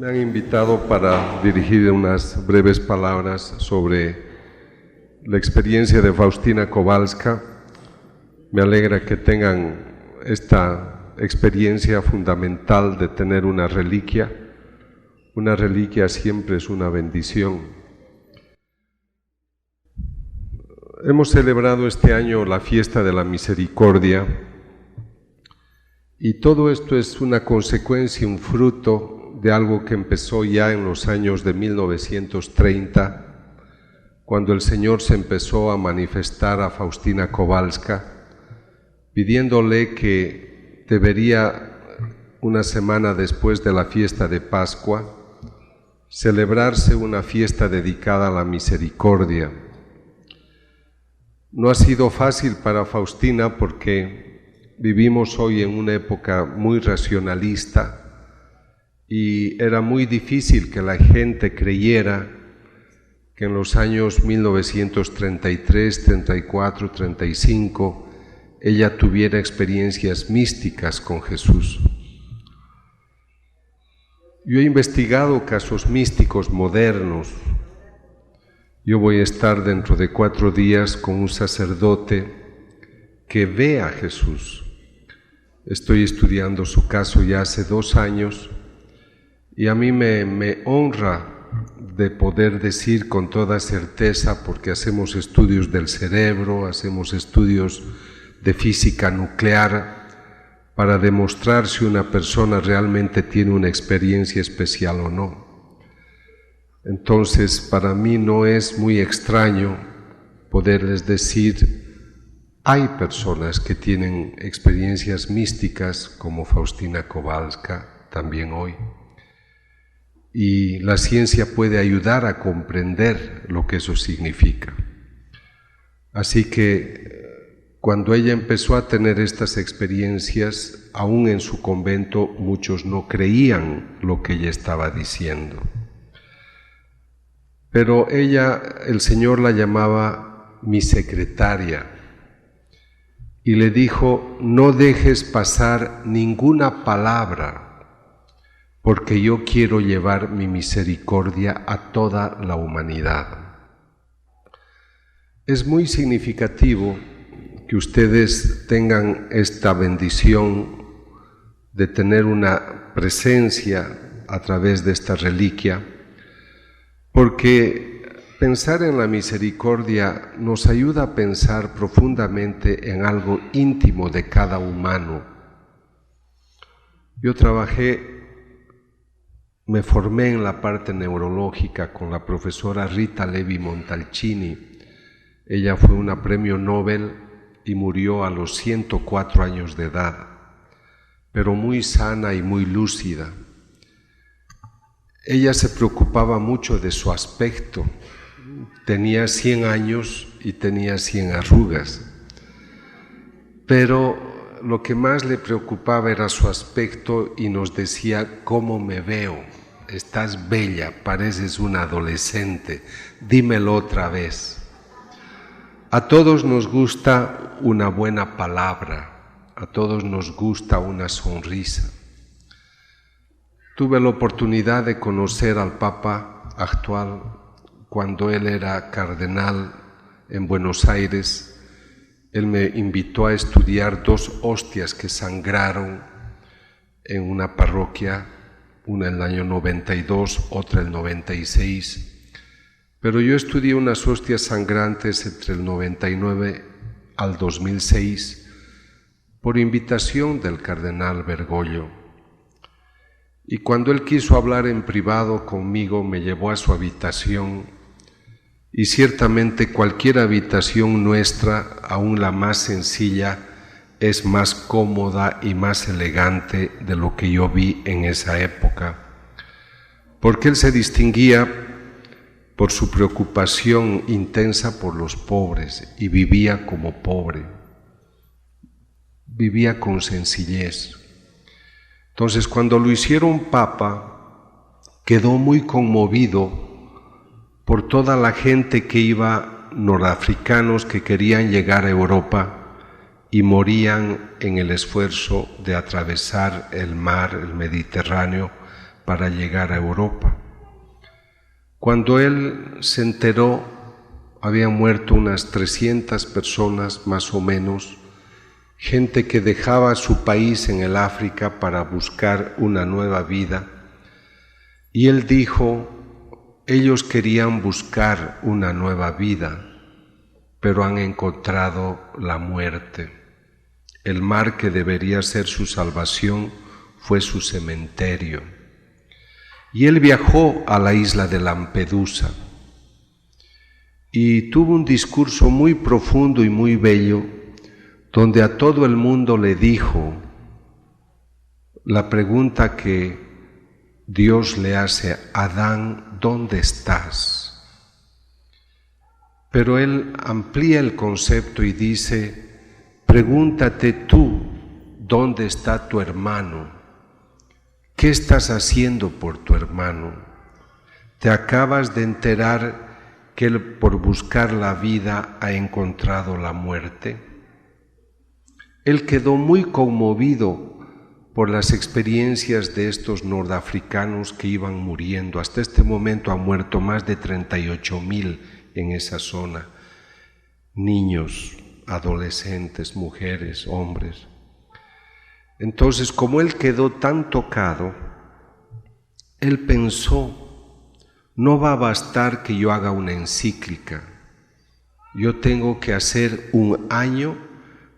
Me han invitado para dirigir unas breves palabras sobre la experiencia de Faustina Kowalska. Me alegra que tengan esta experiencia fundamental de tener una reliquia. Una reliquia siempre es una bendición. Hemos celebrado este año la fiesta de la misericordia y todo esto es una consecuencia, un fruto de algo que empezó ya en los años de 1930, cuando el Señor se empezó a manifestar a Faustina Kowalska, pidiéndole que debería, una semana después de la fiesta de Pascua, celebrarse una fiesta dedicada a la misericordia. No ha sido fácil para Faustina porque vivimos hoy en una época muy racionalista y era muy difícil que la gente creyera que en los años 1933, 34, 35 ella tuviera experiencias místicas con Jesús. Yo he investigado casos místicos modernos. Yo voy a estar dentro de 4 días con un sacerdote que ve a Jesús. Estoy estudiando su caso ya hace 2 años y a mí me honra de poder decir con toda certeza, porque hacemos estudios del cerebro, hacemos estudios de física nuclear, para demostrar si una persona realmente tiene una experiencia especial o no. Entonces, para mí no es muy extraño poderles decir, hay personas que tienen experiencias místicas como Faustina Kowalska también hoy. Y la ciencia puede ayudar a comprender lo que eso significa. Así que cuando ella empezó a tener estas experiencias, aún en su convento muchos no creían lo que ella estaba diciendo. Pero ella, el Señor la llamaba mi secretaria y le dijo, no dejes pasar ninguna palabra, porque yo quiero llevar mi misericordia a toda la humanidad. Es muy significativo que ustedes tengan esta bendición de tener una presencia a través de esta reliquia, porque pensar en la misericordia nos ayuda a pensar profundamente en algo íntimo de cada humano. Yo me formé en la parte neurológica con la profesora Rita Levi Montalcini. Ella fue una premio Nobel y murió a los 104 años de edad, pero muy sana y muy lúcida. Ella se preocupaba mucho de su aspecto. Tenía 100 años y tenía 100 arrugas, pero lo que más le preocupaba era su aspecto y nos decía, ¿cómo me veo? Estás bella, pareces una adolescente, dímelo otra vez. A todos nos gusta una buena palabra, a todos nos gusta una sonrisa. Tuve la oportunidad de conocer al Papa actual cuando él era cardenal en Buenos Aires. Él me invitó a estudiar 2 hostias que sangraron en una parroquia, una en el año 92, otra en el 96. Pero yo estudié unas hostias sangrantes entre el 99 al 2006 por invitación del cardenal Bergoglio. Y cuando él quiso hablar en privado conmigo, me llevó a su habitación. Y ciertamente cualquier habitación nuestra, aún la más sencilla, es más cómoda y más elegante de lo que yo vi en esa época, porque él se distinguía por su preocupación intensa por los pobres y vivía como pobre, vivía con sencillez. Entonces, cuando lo hicieron papa, quedó muy conmovido por toda la gente que iba, norafricanos que querían llegar a Europa y morían en el esfuerzo de atravesar el mar, el Mediterráneo, para llegar a Europa. Cuando él se enteró, habían muerto unas 300 personas más o menos, gente que dejaba su país en el África para buscar una nueva vida. Y él dijo, ellos querían buscar una nueva vida, pero han encontrado la muerte. El mar que debería ser su salvación fue su cementerio. Y él viajó a la isla de Lampedusa y tuvo un discurso muy profundo y muy bello, donde a todo el mundo le dijo la pregunta que Dios le hace a Adán: ¿dónde estás? Pero él amplía el concepto y dice: pregúntate tú, ¿dónde está tu hermano? ¿Qué estás haciendo por tu hermano? ¿Te acabas de enterar que él, por buscar la vida, ha encontrado la muerte? Él quedó muy conmovido por las experiencias de estos nordafricanos que iban muriendo. Hasta este momento han muerto más de 38.000 en esa zona. Niños, adolescentes, mujeres, hombres. Entonces, como él quedó tan tocado, él pensó: no va a bastar que yo haga una encíclica, yo tengo que hacer un año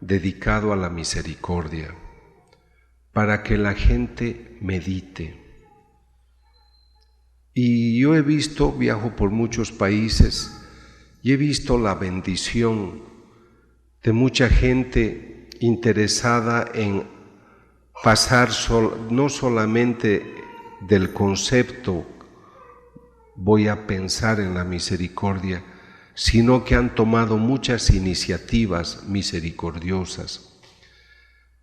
dedicado a la misericordia, para que la gente medite. Y yo he visto, viajo por muchos países, y he visto la bendición de mucha gente interesada en pasar no solamente del concepto voy a pensar en la misericordia, sino que han tomado muchas iniciativas misericordiosas.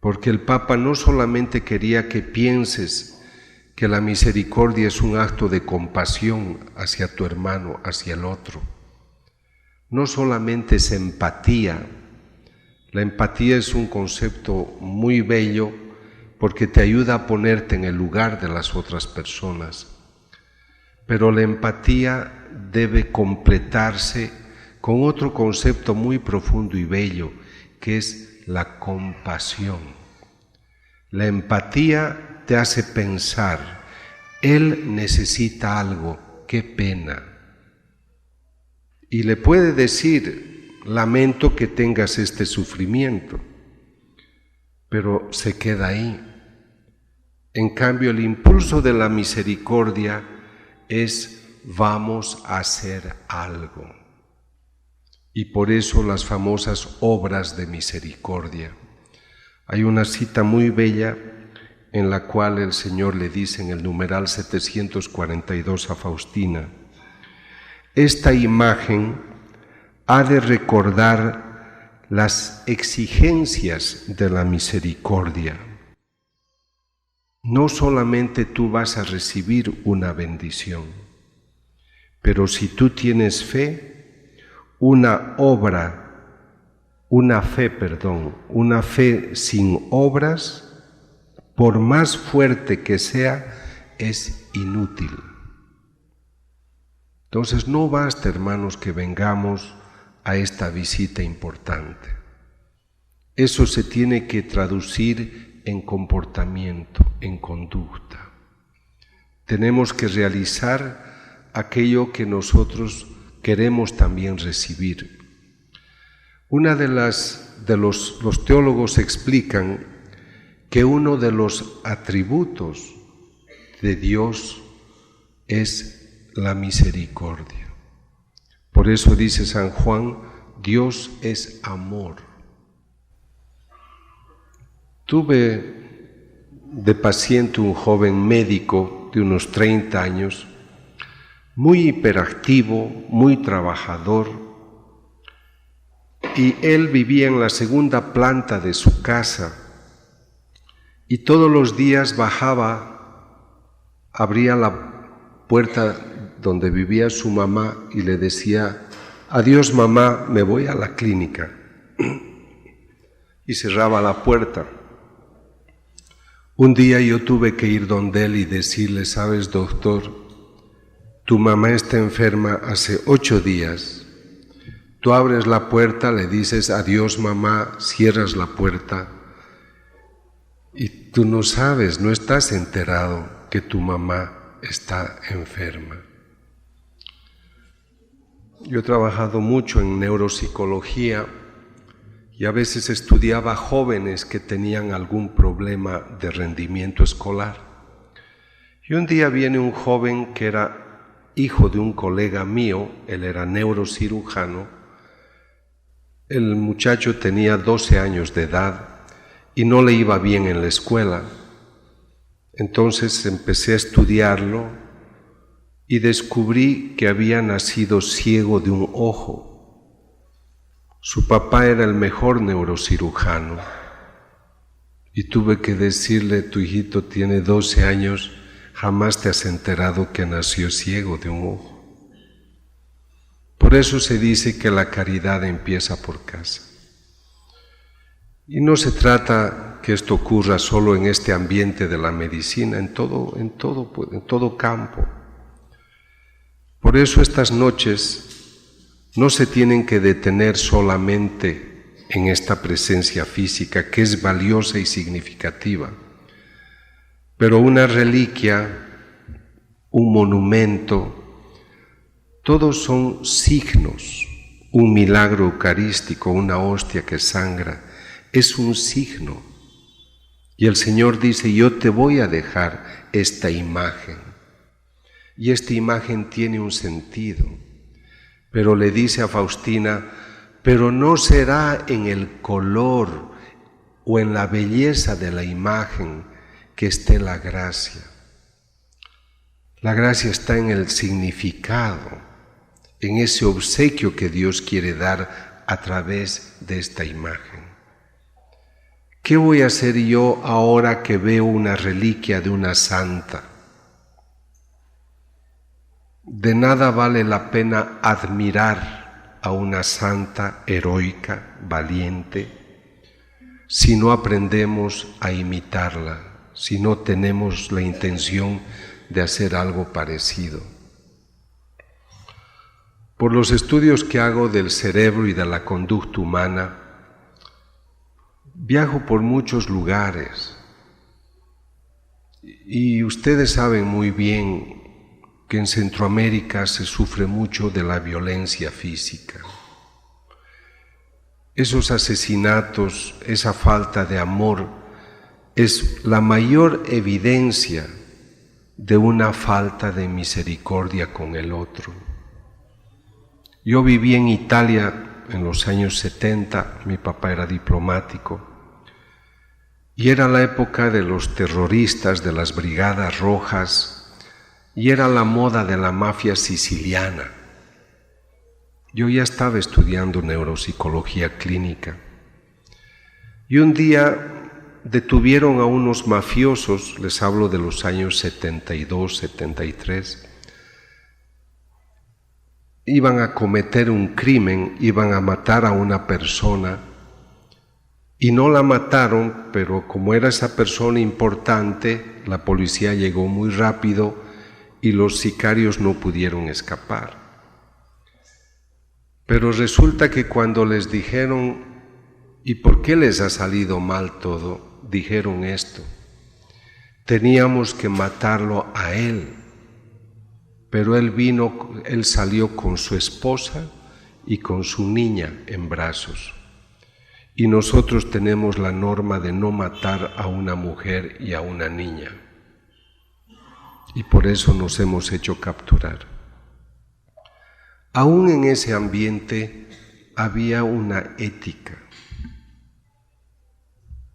Porque el Papa no solamente quería que pienses que la misericordia es un acto de compasión hacia tu hermano, hacia el otro. No solamente es empatía. La empatía es un concepto muy bello porque te ayuda a ponerte en el lugar de las otras personas. Pero la empatía debe completarse con otro concepto muy profundo y bello, que es la compasión. La empatía te hace pensar: él necesita algo, qué pena. Y le puede decir: lamento que tengas este sufrimiento, pero se queda ahí. En cambio, el impulso de la misericordia es: vamos a hacer algo. Y por eso las famosas obras de misericordia. Hay una cita muy bella en la cual el Señor le dice en el numeral 742 a Faustina: esta imagen ha de recordar las exigencias de la misericordia. No solamente tú vas a recibir una bendición, pero si tú tienes fe, una fe sin obras, por más fuerte que sea, es inútil. Entonces no basta, hermanos, que vengamos a esta visita importante. Eso se tiene que traducir en comportamiento, en conducta. Tenemos que realizar aquello que nosotros queremos también recibir. Los teólogos explican que uno de los atributos de Dios es la misericordia. Por eso dice San Juan: Dios es amor. Tuve de paciente un joven médico de unos 30 años, muy hiperactivo, muy trabajador, y él vivía en la segunda planta de su casa y todos los días bajaba, abría la puerta donde vivía su mamá y le decía: adiós mamá, me voy a la clínica, y cerraba la puerta. Un día yo tuve que ir donde él y decirle, ¿sabes, doctor? Tu mamá está enferma hace 8 días. Tú abres la puerta, le dices, adiós mamá, cierras la puerta y tú no sabes, no estás enterado que tu mamá está enferma. Yo he trabajado mucho en neuropsicología y a veces estudiaba jóvenes que tenían algún problema de rendimiento escolar. Y un día viene un joven que era hijo de un colega mío, él era neurocirujano. El muchacho tenía 12 años de edad y no le iba bien en la escuela. Entonces empecé a estudiarlo y descubrí que había nacido ciego de un ojo. Su papá era el mejor neurocirujano y tuve que decirle, tu hijito tiene 12 años, jamás te has enterado que nació ciego de un ojo. Por eso se dice que la caridad empieza por casa. Y no se trata que esto ocurra solo en este ambiente de la medicina, en todo campo. Por eso estas noches no se tienen que detener solamente en esta presencia física, que es valiosa y significativa, pero una reliquia, un monumento, todos son signos. Un milagro eucarístico, una hostia que sangra, es un signo. Y el Señor dice, yo te voy a dejar esta imagen. Y esta imagen tiene un sentido. Pero le dice a Faustina, pero no será en el color o en la belleza de la imagen que esté la gracia. La gracia está en el significado, en ese obsequio que Dios quiere dar a través de esta imagen. ¿Qué voy a hacer yo ahora que veo una reliquia de una santa? De nada vale la pena admirar a una santa heroica, valiente, si no aprendemos a imitarla, si no tenemos la intención de hacer algo parecido. Por los estudios que hago del cerebro y de la conducta humana, viajo por muchos lugares y ustedes saben muy bien que en Centroamérica se sufre mucho de la violencia física. Esos asesinatos, esa falta de amor, es la mayor evidencia de una falta de misericordia con el otro. Yo viví en Italia en los años 70, mi papá era diplomático, y era la época de los terroristas, de las brigadas rojas, y era la moda de la mafia siciliana. Yo ya estaba estudiando neuropsicología clínica, y un día detuvieron a unos mafiosos, les hablo de los años 72, 73, iban a cometer un crimen, iban a matar a una persona y no la mataron, pero como era esa persona importante, la policía llegó muy rápido y los sicarios no pudieron escapar. Pero resulta que cuando les dijeron, ¿y por qué les ha salido mal todo?, dijeron esto: teníamos que matarlo a él. Pero él salió con su esposa y con su niña en brazos. Y nosotros tenemos la norma de no matar a una mujer y a una niña. Y por eso nos hemos hecho capturar. Aún en ese ambiente había una ética.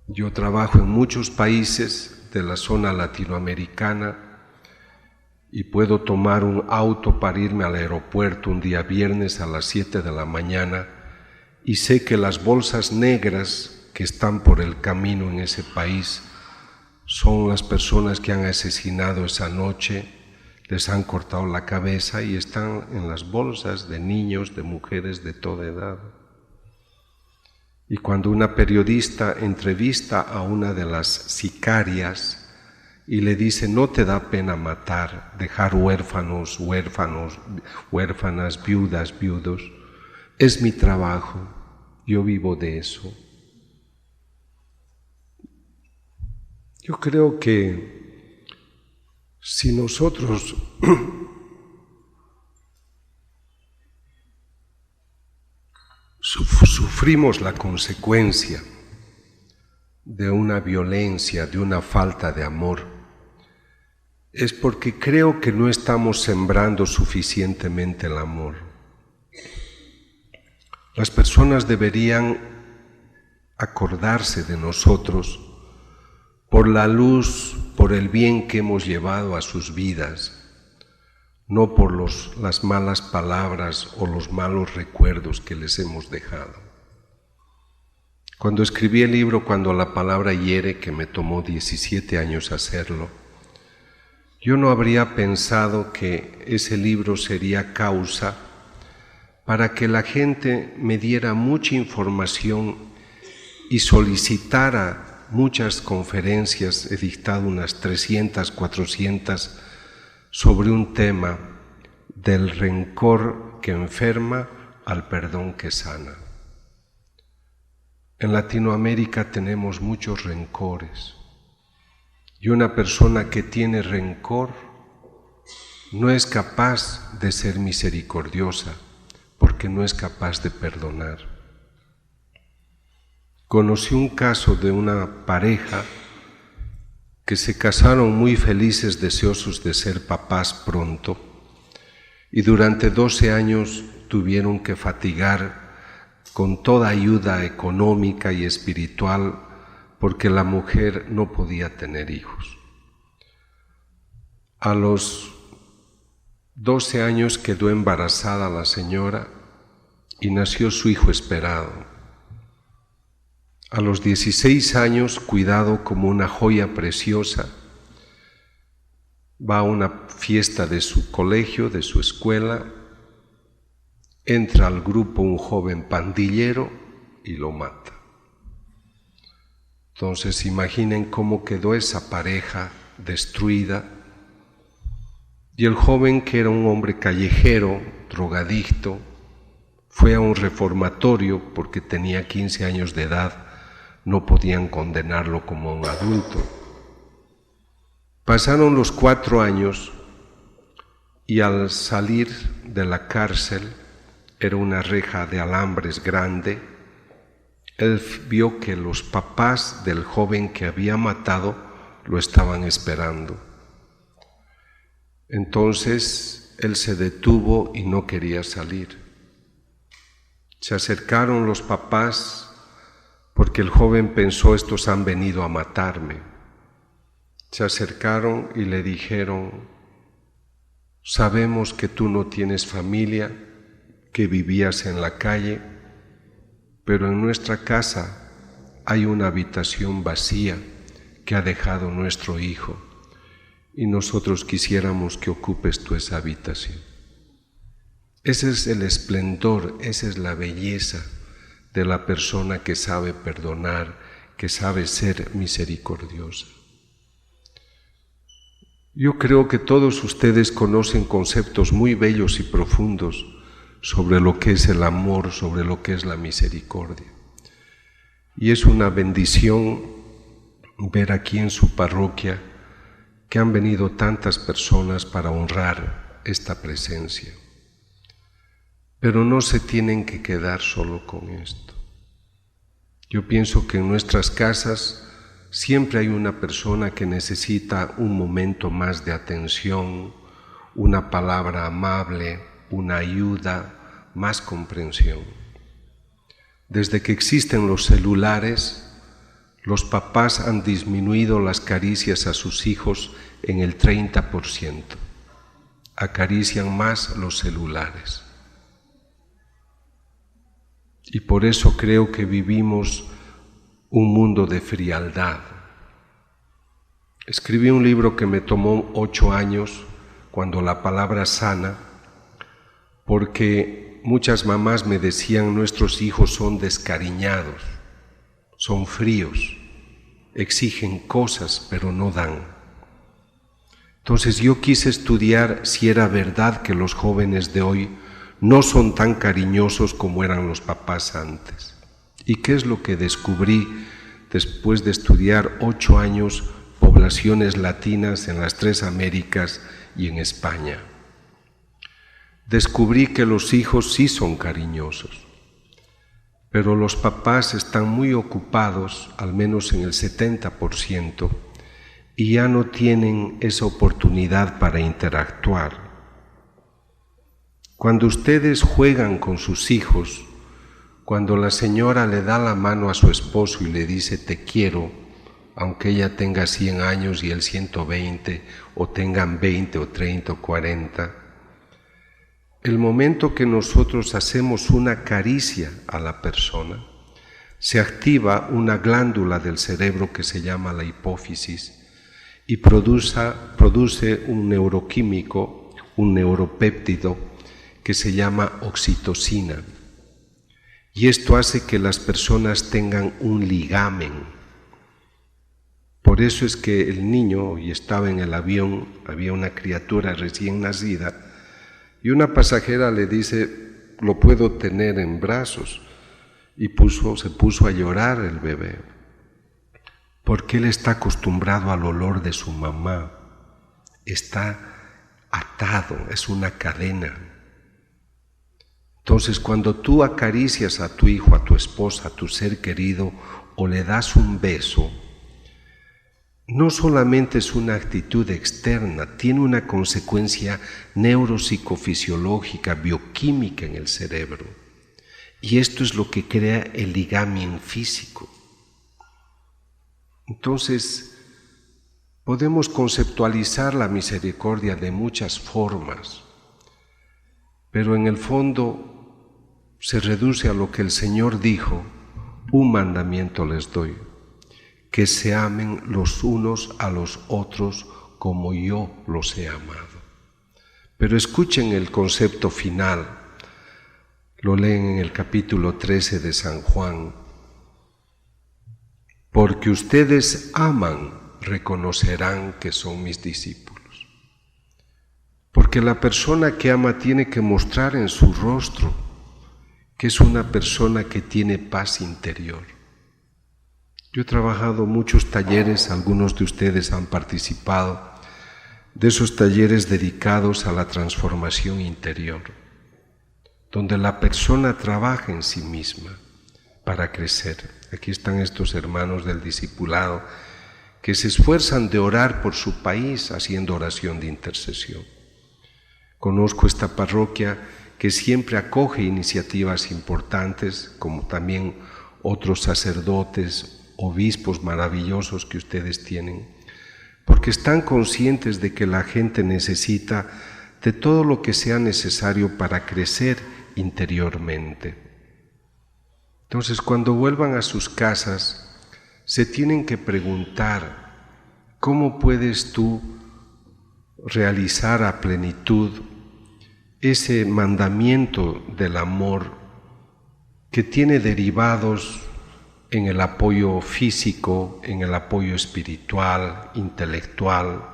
Yo trabajo en muchos países de la zona latinoamericana y puedo tomar un auto para irme al aeropuerto un día viernes a las 7 de la mañana y sé que las bolsas negras que están por el camino en ese país son las personas que han asesinado esa noche, les han cortado la cabeza y están en las bolsas de niños, de mujeres de toda edad. Y cuando una periodista entrevista a una de las sicarias y le dice, ¿no te da pena matar, dejar huérfanas, viudas, viudos? Es mi trabajo, yo vivo de eso. Yo creo que si nosotros sufrimos la consecuencia de una violencia, de una falta de amor, es porque creo que no estamos sembrando suficientemente el amor. Las personas deberían acordarse de nosotros por la luz, por el bien que hemos llevado a sus vidas, no por las malas palabras o los malos recuerdos que les hemos dejado. Cuando escribí el libro Cuando la palabra hiere, que me tomó 17 años hacerlo, yo no habría pensado que ese libro sería causa para que la gente me diera mucha información y solicitara muchas conferencias. He dictado unas 300, 400 sobre un tema del rencor que enferma al perdón que sana. En Latinoamérica tenemos muchos rencores. Y una persona que tiene rencor no es capaz de ser misericordiosa porque no es capaz de perdonar. Conocí un caso de una pareja que se casaron muy felices, deseosos de ser papás pronto, y durante 12 años tuvieron que fatigar con toda ayuda económica y espiritual porque la mujer no podía tener hijos. A los 12 años quedó embarazada la señora y nació su hijo esperado. A los 16 años, cuidado como una joya preciosa, va a una fiesta de su colegio, de su escuela, entra al grupo un joven pandillero y lo mata. Entonces imaginen cómo quedó esa pareja destruida, y el joven, que era un hombre callejero, drogadicto, fue a un reformatorio porque tenía 15 años de edad, no podían condenarlo como un adulto. Pasaron los 4 años y al salir de la cárcel, era una reja de alambres grande, él vio que los papás del joven que había matado lo estaban esperando. Entonces él se detuvo y no quería salir. Se acercaron los papás porque el joven pensó, estos han venido a matarme. Se acercaron y le dijeron, sabemos que tú no tienes familia, que vivías en la calle, pero en nuestra casa hay una habitación vacía que ha dejado nuestro hijo y nosotros quisiéramos que ocupes tú esa habitación. Ese es el esplendor, esa es la belleza de la persona que sabe perdonar, que sabe ser misericordiosa. Yo creo que todos ustedes conocen conceptos muy bellos y profundos sobre lo que es el amor, sobre lo que es la misericordia. Y es una bendición ver aquí en su parroquia que han venido tantas personas para honrar esta presencia. Pero no se tienen que quedar solo con esto. Yo pienso que en nuestras casas siempre hay una persona que necesita un momento más de atención, una palabra amable, una ayuda, más comprensión. Desde que existen los celulares, los papás han disminuido las caricias a sus hijos en el 30%. Acarician más los celulares. Y por eso creo que vivimos un mundo de frialdad. Escribí un libro que me tomó 8 años, Cuando la palabra sana, porque muchas mamás me decían, nuestros hijos son descariñados. son fríos, exigen cosas pero no dan. Entonces yo quise estudiar si era verdad que los jóvenes de hoy no son tan cariñosos como eran los papás antes. ¿Y qué es lo que descubrí después de estudiar 8 años poblaciones latinas en las 3 Américas y en España? Descubrí que los hijos sí son cariñosos, pero los papás están muy ocupados, al menos en el 70%, y ya no tienen esa oportunidad para interactuar. Cuando ustedes juegan con sus hijos, cuando la señora le da la mano a su esposo y le dice te quiero, aunque ella tenga 100 años y él 120, o tengan 20 o 30 o 40, el momento que nosotros hacemos una caricia a la persona, se activa una glándula del cerebro que se llama la hipófisis y produce un neuroquímico, un neuropéptido que se llama oxitocina. Y esto hace que las personas tengan un ligamen. Por eso es que el niño, y estaba en el avión, había una criatura recién nacida, y una pasajera le dice, lo puedo tener en brazos, y se puso a llorar el bebé, porque él está acostumbrado al olor de su mamá, está atado, es una cadena. Entonces, cuando tú acaricias a tu hijo, a tu esposa, a tu ser querido, o le das un beso, no solamente es una actitud externa, tiene una consecuencia neuropsicofisiológica, bioquímica en el cerebro. Y esto es lo que crea el ligamen físico. Entonces, podemos conceptualizar la misericordia de muchas formas, pero en el fondo se reduce a lo que el Señor dijo, un mandamiento les doy, que se amen los unos a los otros como yo los he amado. Pero escuchen el concepto final, lo leen en el capítulo 13 de San Juan. Porque ustedes aman, reconocerán que son mis discípulos. Porque la persona que ama tiene que mostrar en su rostro que es una persona que tiene paz interior. Yo he trabajado muchos talleres, algunos de ustedes han participado de esos talleres dedicados a la transformación interior, donde la persona trabaja en sí misma para crecer. Aquí están estos hermanos del discipulado que se esfuerzan de orar por su país haciendo oración de intercesión. Conozco esta parroquia que siempre acoge iniciativas importantes, como también otros sacerdotes, obispos maravillosos que ustedes tienen, porque están conscientes de que la gente necesita de todo lo que sea necesario para crecer interiormente. Entonces, cuando vuelvan a sus casas, se tienen que preguntar, ¿cómo puedes tú realizar a plenitud ese mandamiento del amor que tiene derivados en el apoyo físico, en el apoyo espiritual, intelectual?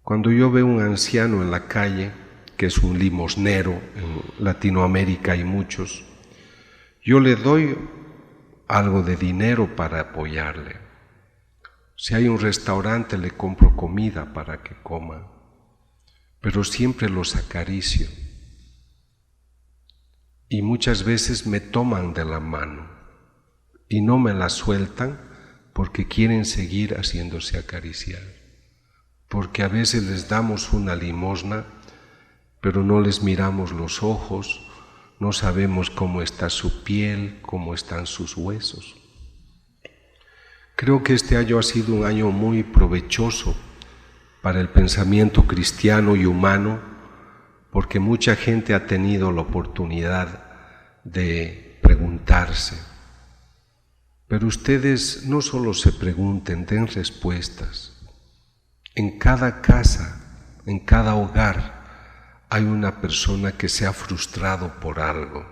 Cuando yo veo un anciano en la calle, que es un limosnero, en Latinoamérica hay muchos, yo le doy algo de dinero para apoyarle. Si hay un restaurante, le compro comida para que coma, pero siempre los acaricio. Y muchas veces me toman de la mano y no me la sueltan porque quieren seguir haciéndose acariciar. Porque a veces les damos una limosna, pero no les miramos los ojos, no sabemos cómo está su piel, cómo están sus huesos. Creo que este año ha sido un año muy provechoso para el pensamiento cristiano y humano, porque mucha gente ha tenido la oportunidad de preguntarse. Pero ustedes no solo se pregunten, den respuestas. En cada casa, en cada hogar, hay una persona que se ha frustrado por algo.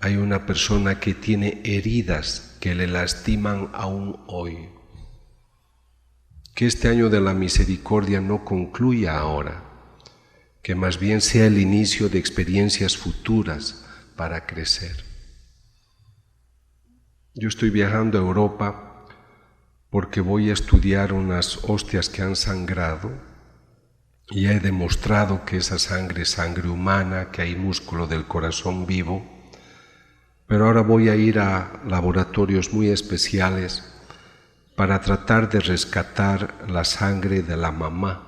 Hay una persona que tiene heridas que le lastiman aún hoy. Que este año de la misericordia no concluya ahora, que más bien sea el inicio de experiencias futuras para crecer. Yo estoy viajando a Europa porque voy a estudiar unas hostias que han sangrado y he demostrado que esa sangre es sangre humana, que hay músculo del corazón vivo, pero ahora voy a ir a laboratorios muy especiales para tratar de rescatar la sangre de la mamá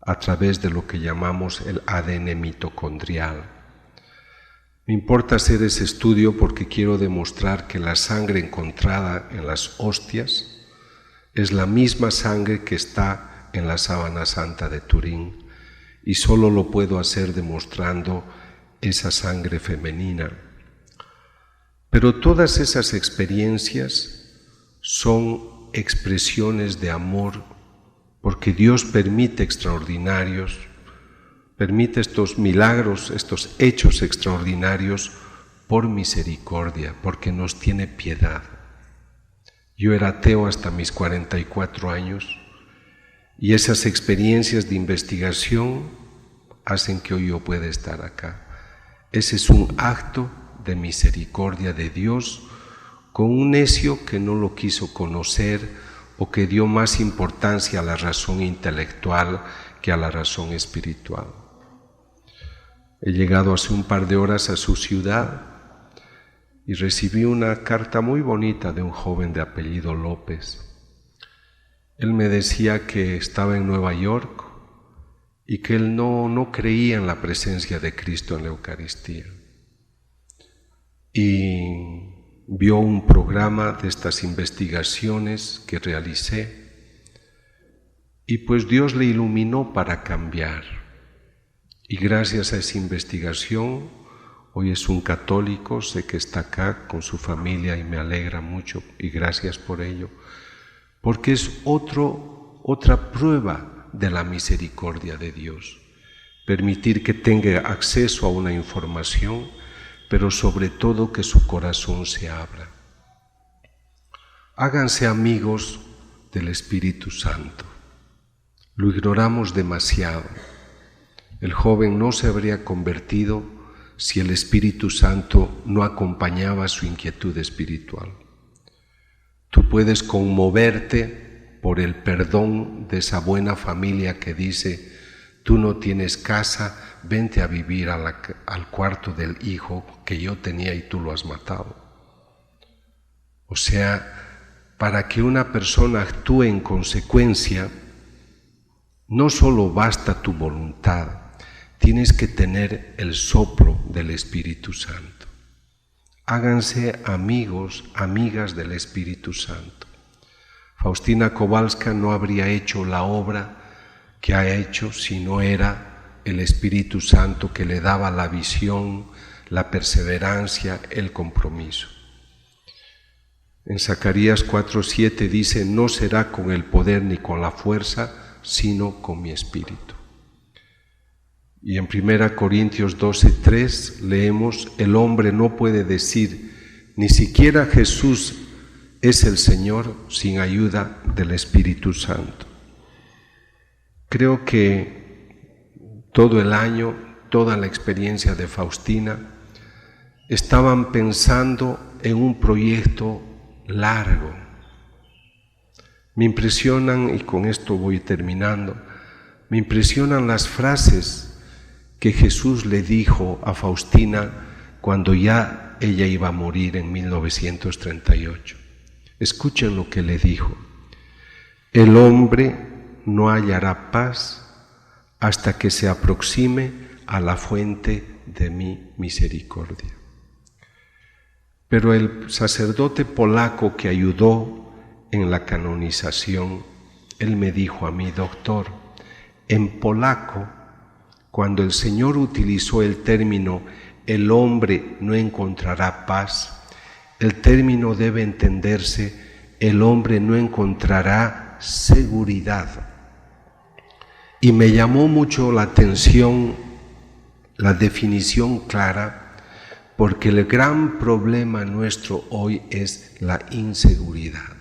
a través de lo que llamamos el ADN mitocondrial. Me importa hacer ese estudio porque quiero demostrar que la sangre encontrada en las hostias es la misma sangre que está en la sábana santa de Turín y solo lo puedo hacer demostrando esa sangre femenina. Pero todas esas experiencias son expresiones de amor porque Dios permite extraordinarios, permite estos milagros, estos hechos extraordinarios por misericordia, porque nos tiene piedad. Yo era ateo hasta mis 44 años y esas experiencias de investigación hacen que hoy yo pueda estar acá. Ese es un acto de misericordia de Dios con un necio que no lo quiso conocer o que dio más importancia a la razón intelectual que a la razón espiritual. He llegado hace un par de horas a su ciudad y recibí una carta muy bonita de un joven de apellido López. Él me decía que estaba en Nueva York y que él no creía en la presencia de Cristo en la Eucaristía. Y vio un programa de estas investigaciones que realicé y pues Dios le iluminó para cambiar. Y gracias a esa investigación, hoy es un católico, sé que está acá con su familia y me alegra mucho y gracias por ello, porque es otra prueba de la misericordia de Dios, permitir que tenga acceso a una información, pero sobre todo que su corazón se abra. Háganse amigos del Espíritu Santo. Lo ignoramos demasiado. El joven no se habría convertido si el Espíritu Santo no acompañaba su inquietud espiritual. Tú puedes conmoverte por el perdón de esa buena familia que dice: tú no tienes casa, vente a vivir al cuarto del hijo que yo tenía y tú lo has matado. O sea, para que una persona actúe en consecuencia, no solo basta tu voluntad, tienes que tener el soplo del Espíritu Santo. Háganse amigos, amigas del Espíritu Santo. Faustina Kowalska no habría hecho la obra que ha hecho si no era el Espíritu Santo que le daba la visión, la perseverancia, el compromiso. En Zacarías 4:7 dice: no será con el poder ni con la fuerza, sino con mi Espíritu. Y en 1 Corintios 12:3 leemos: el hombre no puede decir ni siquiera Jesús es el Señor sin ayuda del Espíritu Santo. Creo que todo el año, toda la experiencia de Faustina, estaban pensando en un proyecto largo. Me impresionan, y con esto voy terminando, me impresionan las frases que Jesús le dijo a Faustina cuando ya ella iba a morir en 1938. Escuchen lo que le dijo: el hombre no hallará paz hasta que se aproxime a la fuente de mi misericordia. Pero el sacerdote polaco que ayudó en la canonización, él me dijo a mí: doctor, en polaco, cuando el Señor utilizó el término el hombre no encontrará paz, el término debe entenderse: el hombre no encontrará seguridad. Y me llamó mucho la atención la definición clara, porque el gran problema nuestro hoy es la inseguridad.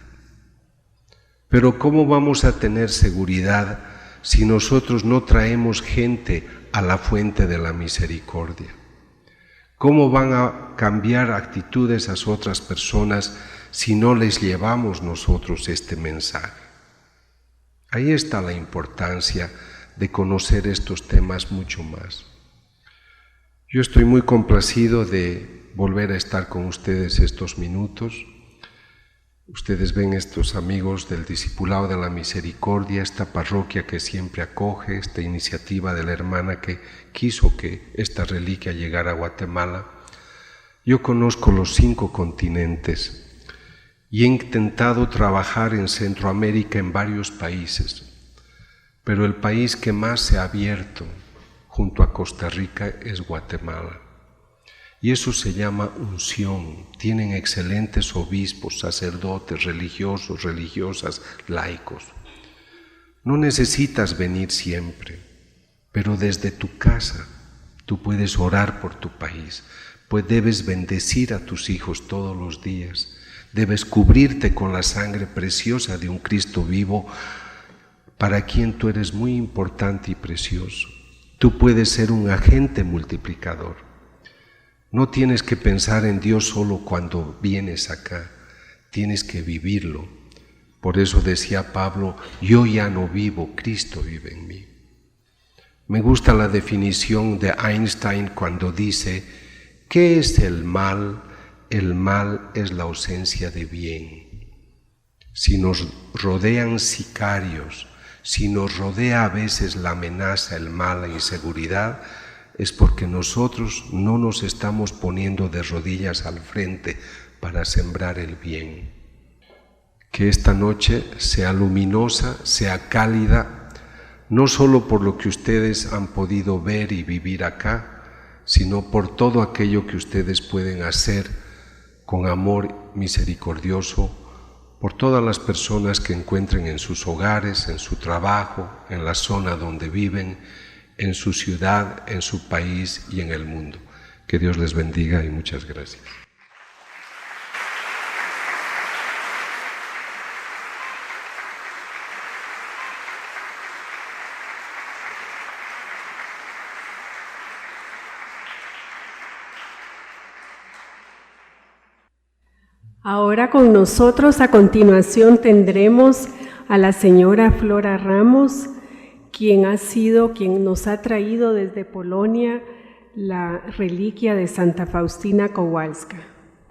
Pero ¿cómo vamos a tener seguridad si nosotros no traemos gente a la fuente de la misericordia? ¿Cómo van a cambiar actitudes a otras personas si no les llevamos nosotros este mensaje? Ahí está la importancia de conocer estos temas mucho más. Yo estoy muy complacido de volver a estar con ustedes estos minutos. Ustedes ven estos amigos del Discipulado de la Misericordia, esta parroquia que siempre acoge, esta iniciativa de la hermana que quiso que esta reliquia llegara a Guatemala. Yo conozco los 5 continentes y he intentado trabajar en Centroamérica en varios países, pero el país que más se ha abierto junto a Costa Rica es Guatemala. Y eso se llama unción. Tienen excelentes obispos, sacerdotes, religiosos, religiosas, laicos. No necesitas venir siempre, pero desde tu casa tú puedes orar por tu país, pues debes bendecir a tus hijos todos los días, debes cubrirte con la sangre preciosa de un Cristo vivo, para quien tú eres muy importante y precioso. Tú puedes ser un agente multiplicador. No tienes que pensar en Dios solo cuando vienes acá, tienes que vivirlo. Por eso decía Pablo, yo ya no vivo, Cristo vive en mí. Me gusta la definición de Einstein cuando dice, ¿qué es el mal? El mal es la ausencia de bien. Si nos rodean sicarios, si nos rodea a veces la amenaza, el mal, la inseguridad, es porque nosotros no nos estamos poniendo de rodillas al frente para sembrar el bien. Que esta noche sea luminosa, sea cálida, no solo por lo que ustedes han podido ver y vivir acá, sino por todo aquello que ustedes pueden hacer con amor misericordioso por todas las personas que encuentren en sus hogares, en su trabajo, en la zona donde viven, en su ciudad, en su país y en el mundo. Que Dios les bendiga y muchas gracias. Ahora con nosotros a continuación tendremos a la señora Flora Ramos, quien nos ha traído desde Polonia la reliquia de Santa Faustina Kowalska.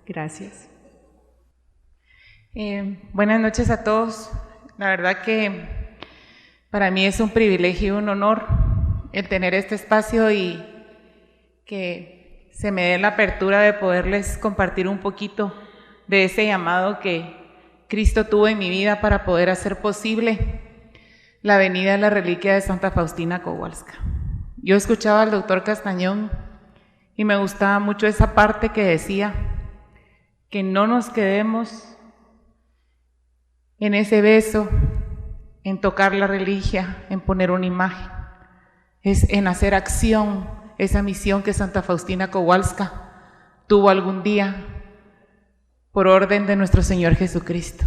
Gracias. Buenas noches a todos. La verdad que para mí es un privilegio y un honor el tener este espacio y que se me dé la apertura de poderles compartir un poquito de ese llamado que Cristo tuvo en mi vida para poder hacer posible la venida de la reliquia de Santa Faustina Kowalska. Yo escuchaba al doctor Castañón y me gustaba mucho esa parte que decía que no nos quedemos en ese beso, en tocar la reliquia, en poner una imagen, es en hacer acción esa misión que Santa Faustina Kowalska tuvo algún día por orden de nuestro Señor Jesucristo.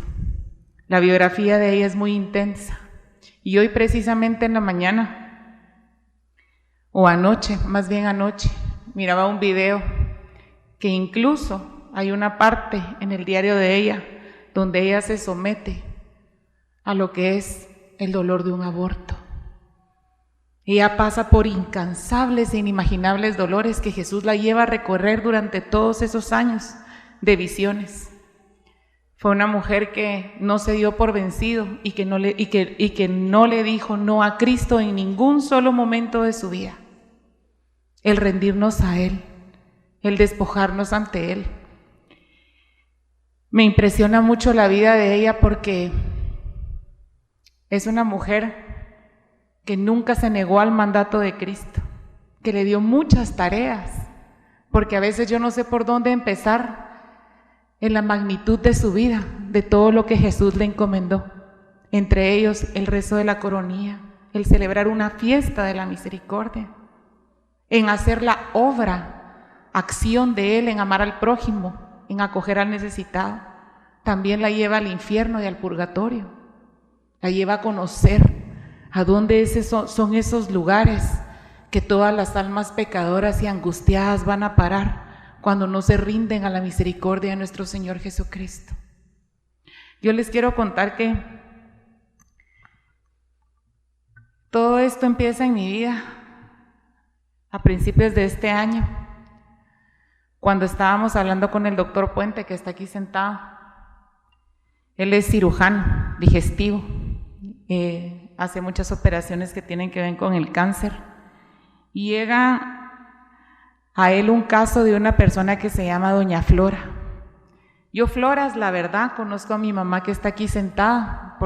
La biografía de ella es muy intensa. Y hoy precisamente en la mañana, o anoche, más bien anoche, miraba un video que incluso hay una parte en el diario de ella donde ella se somete a lo que es el dolor de un aborto. Ella pasa por incansables e inimaginables dolores que Jesús la lleva a recorrer durante todos esos años de visiones. Fue una mujer que no se dio por vencido y que no le dijo no a Cristo en ningún solo momento de su vida. El rendirnos a Él, el despojarnos ante Él. Me impresiona mucho la vida de ella porque es una mujer que nunca se negó al mandato de Cristo, que le dio muchas tareas, porque a veces yo no sé por dónde empezar en la magnitud de su vida, de todo lo que Jesús le encomendó, entre ellos el rezo de la coronilla, el celebrar una fiesta de la misericordia, en hacer la obra acción de Él en amar al prójimo, en acoger al necesitado, también la lleva al infierno y al purgatorio. La lleva a conocer a dónde son esos lugares que todas las almas pecadoras y angustiadas van a parar cuando no se rinden a la misericordia de nuestro Señor Jesucristo. Yo les quiero contar que todo esto empieza en mi vida a principios de este año, cuando estábamos hablando con el doctor Puente, que está aquí sentado. Él es cirujano digestivo, hace muchas operaciones que tienen que ver con el cáncer, y llega a él un caso de una persona que se llama doña Flora. Yo, Floras, la verdad, conozco a mi mamá que está aquí sentada,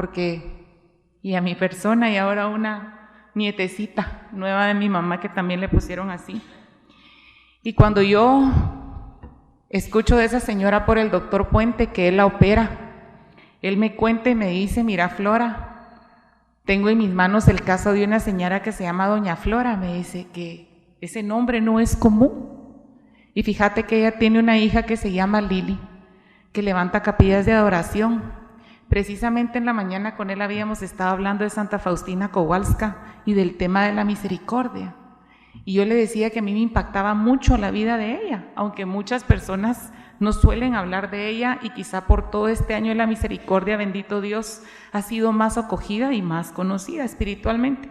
y a mi persona, y ahora una nietecita nueva de mi mamá que también le pusieron así. Y cuando yo escucho de esa señora por el doctor Puente que él la opera, él me cuenta y me dice: mira, Flora, tengo en mis manos el caso de una señora que se llama doña Flora. Me dice que ese nombre no es común. Y fíjate que ella tiene una hija que se llama Lili, que levanta capillas de adoración. Precisamente en la mañana con él habíamos estado hablando de Santa Faustina Kowalska y del tema de la misericordia. Y yo le decía que a mí me impactaba mucho la vida de ella, aunque muchas personas no suelen hablar de ella, y quizá por todo este año de la misericordia, bendito Dios, ha sido más acogida y más conocida espiritualmente.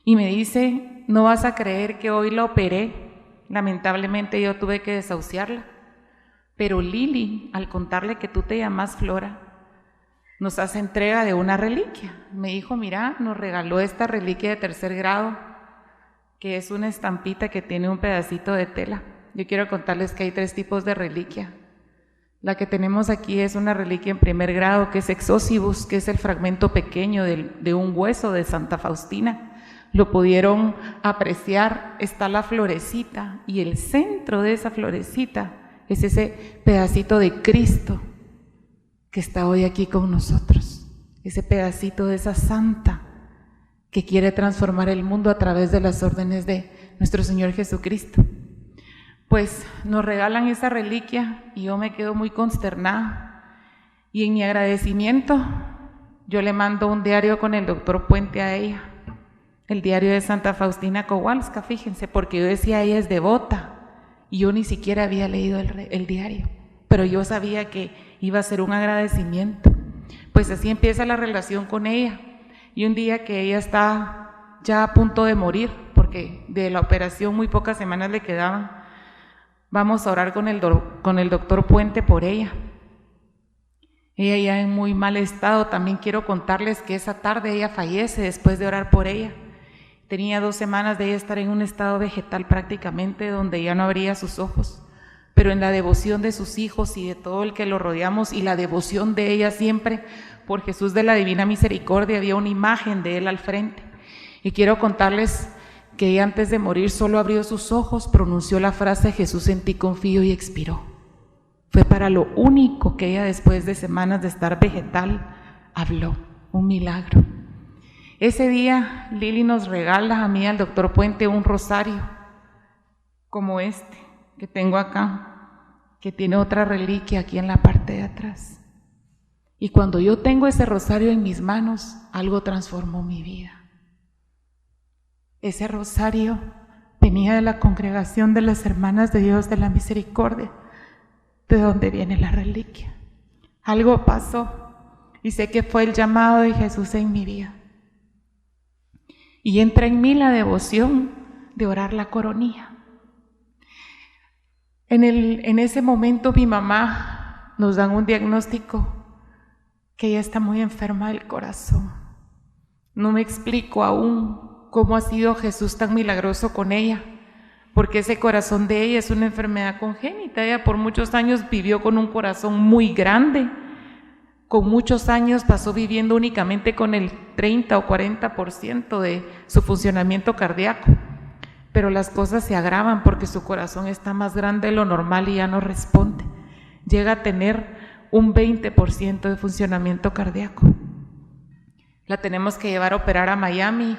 Y me dice: no vas a creer que hoy la operé, lamentablemente yo tuve que desahuciarla, pero Lili, al contarle que tú te llamas Flora, nos hace entrega de una reliquia. Me dijo: mira, nos regaló esta reliquia de 3er grado, que es una estampita que tiene un pedacito de tela. Yo quiero contarles que hay 3 tipos de reliquia. La que tenemos aquí es una reliquia en 1er grado, que es exócibus, que es el fragmento pequeño de un hueso de Santa Faustina. Lo pudieron apreciar, está la florecita, y el centro de esa florecita es ese pedacito de Cristo que está hoy aquí con nosotros, ese pedacito de esa santa que quiere transformar el mundo a través de las órdenes de nuestro Señor Jesucristo. Pues nos regalan esa reliquia y yo me quedo muy consternada, y en mi agradecimiento yo le mando un diario con el doctor Puente a ella, el diario de Santa Faustina Kowalska, fíjense, porque yo decía: ella es devota, y yo ni siquiera había leído el diario, pero yo sabía que iba a ser un agradecimiento. Pues así empieza la relación con ella. Y un día que ella está ya a punto de morir, porque de la operación muy pocas semanas le quedaban, vamos a orar con el doctor Puente por ella. Ella ya en muy mal estado. También quiero contarles que esa tarde ella fallece después de orar por ella. Tenía 2 semanas de ella estar en un estado vegetal prácticamente, donde ya no abría sus ojos. Pero en la devoción de sus hijos y de todo el que lo rodeamos, y la devoción de ella siempre por Jesús de la Divina Misericordia, había una imagen de él al frente. Y quiero contarles que ella, antes de morir, solo abrió sus ojos, pronunció la frase: Jesús, en ti confío, y expiró. Fue para lo único que ella, después de semanas de estar vegetal, habló. Un milagro. Ese día Lili nos regala a mí, al doctor Puente, un rosario como este que tengo acá, que tiene otra reliquia aquí en la parte de atrás. Y cuando yo tengo ese rosario en mis manos, algo transformó mi vida. Ese rosario venía de la congregación de las Hermanas de Dios de la Misericordia, de donde viene la reliquia. Algo pasó y sé que fue el llamado de Jesús en mi vida. Y entra en mí la devoción de orar la coronilla. En ese momento mi mamá nos dan un diagnóstico que ella está muy enferma del corazón. No me explico aún cómo ha sido Jesús tan milagroso con ella, porque ese corazón de ella es una enfermedad congénita. Ella por muchos años vivió con un corazón muy grande. Con muchos años pasó viviendo únicamente con el 30 o 40% de su funcionamiento cardíaco, pero las cosas se agravan porque su corazón está más grande de lo normal y ya no responde. Llega a tener un 20% de funcionamiento cardíaco. La tenemos que llevar a operar a Miami,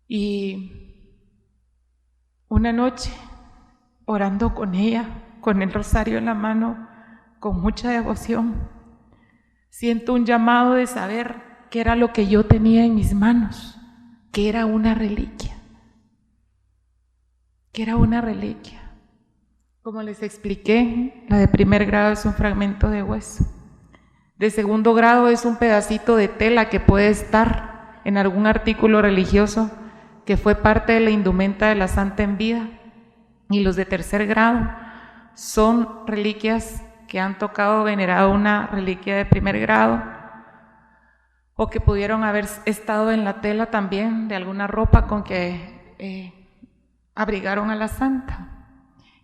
y una noche orando con ella, con el rosario en la mano, con mucha devoción. Siento un llamado de saber qué era lo que yo tenía en mis manos, que era una reliquia, Como les expliqué, la de primer grado es un fragmento de hueso. De segundo grado es un pedacito de tela que puede estar en algún artículo religioso que fue parte de la indumenta de la santa en vida. Y los de tercer grado son reliquias que han tocado o venerado una reliquia de primer grado, o que pudieron haber estado en la tela también de alguna ropa con que abrigaron a la santa.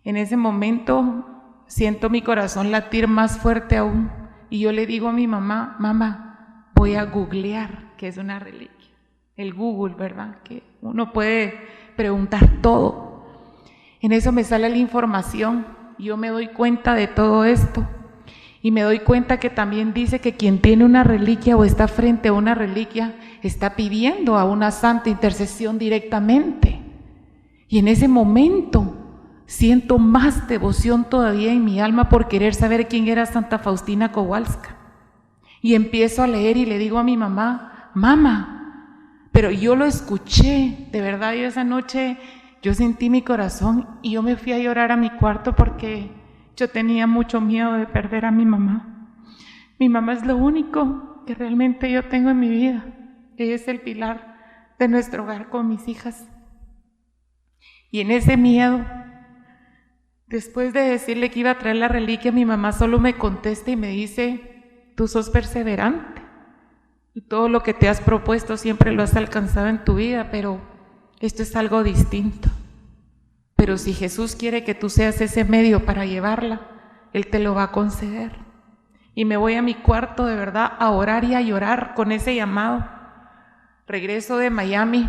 En ese momento siento mi corazón latir más fuerte aún, y yo le digo a mi mamá: mamá, voy a googlear qué es una reliquia. El Google, ¿verdad? Que uno puede preguntar todo. En eso me sale la información, y yo me doy cuenta de todo esto, y me doy cuenta que también dice que quien tiene una reliquia o está frente a una reliquia está pidiendo a una santa intercesión directamente. Y en ese momento siento más devoción todavía en mi alma por querer saber quién era Santa Faustina Kowalska. Y empiezo a leer y le digo a mi mamá: mamá, pero yo lo escuché, de verdad. Yo esa noche yo sentí mi corazón y yo me fui a llorar a mi cuarto porque yo tenía mucho miedo de perder a mi mamá. Mi mamá es lo único que realmente yo tengo en mi vida. Ella es el pilar de nuestro hogar con mis hijas. Y en ese miedo, después de decirle que iba a traer la reliquia, mi mamá solo me contesta y me dice: tú sos perseverante y todo lo que te has propuesto siempre lo has alcanzado en tu vida, pero esto es algo distinto. Pero si Jesús quiere que tú seas ese medio para llevarla, Él te lo va a conceder. Y me voy a mi cuarto de verdad a orar y a llorar con ese llamado. Regreso de Miami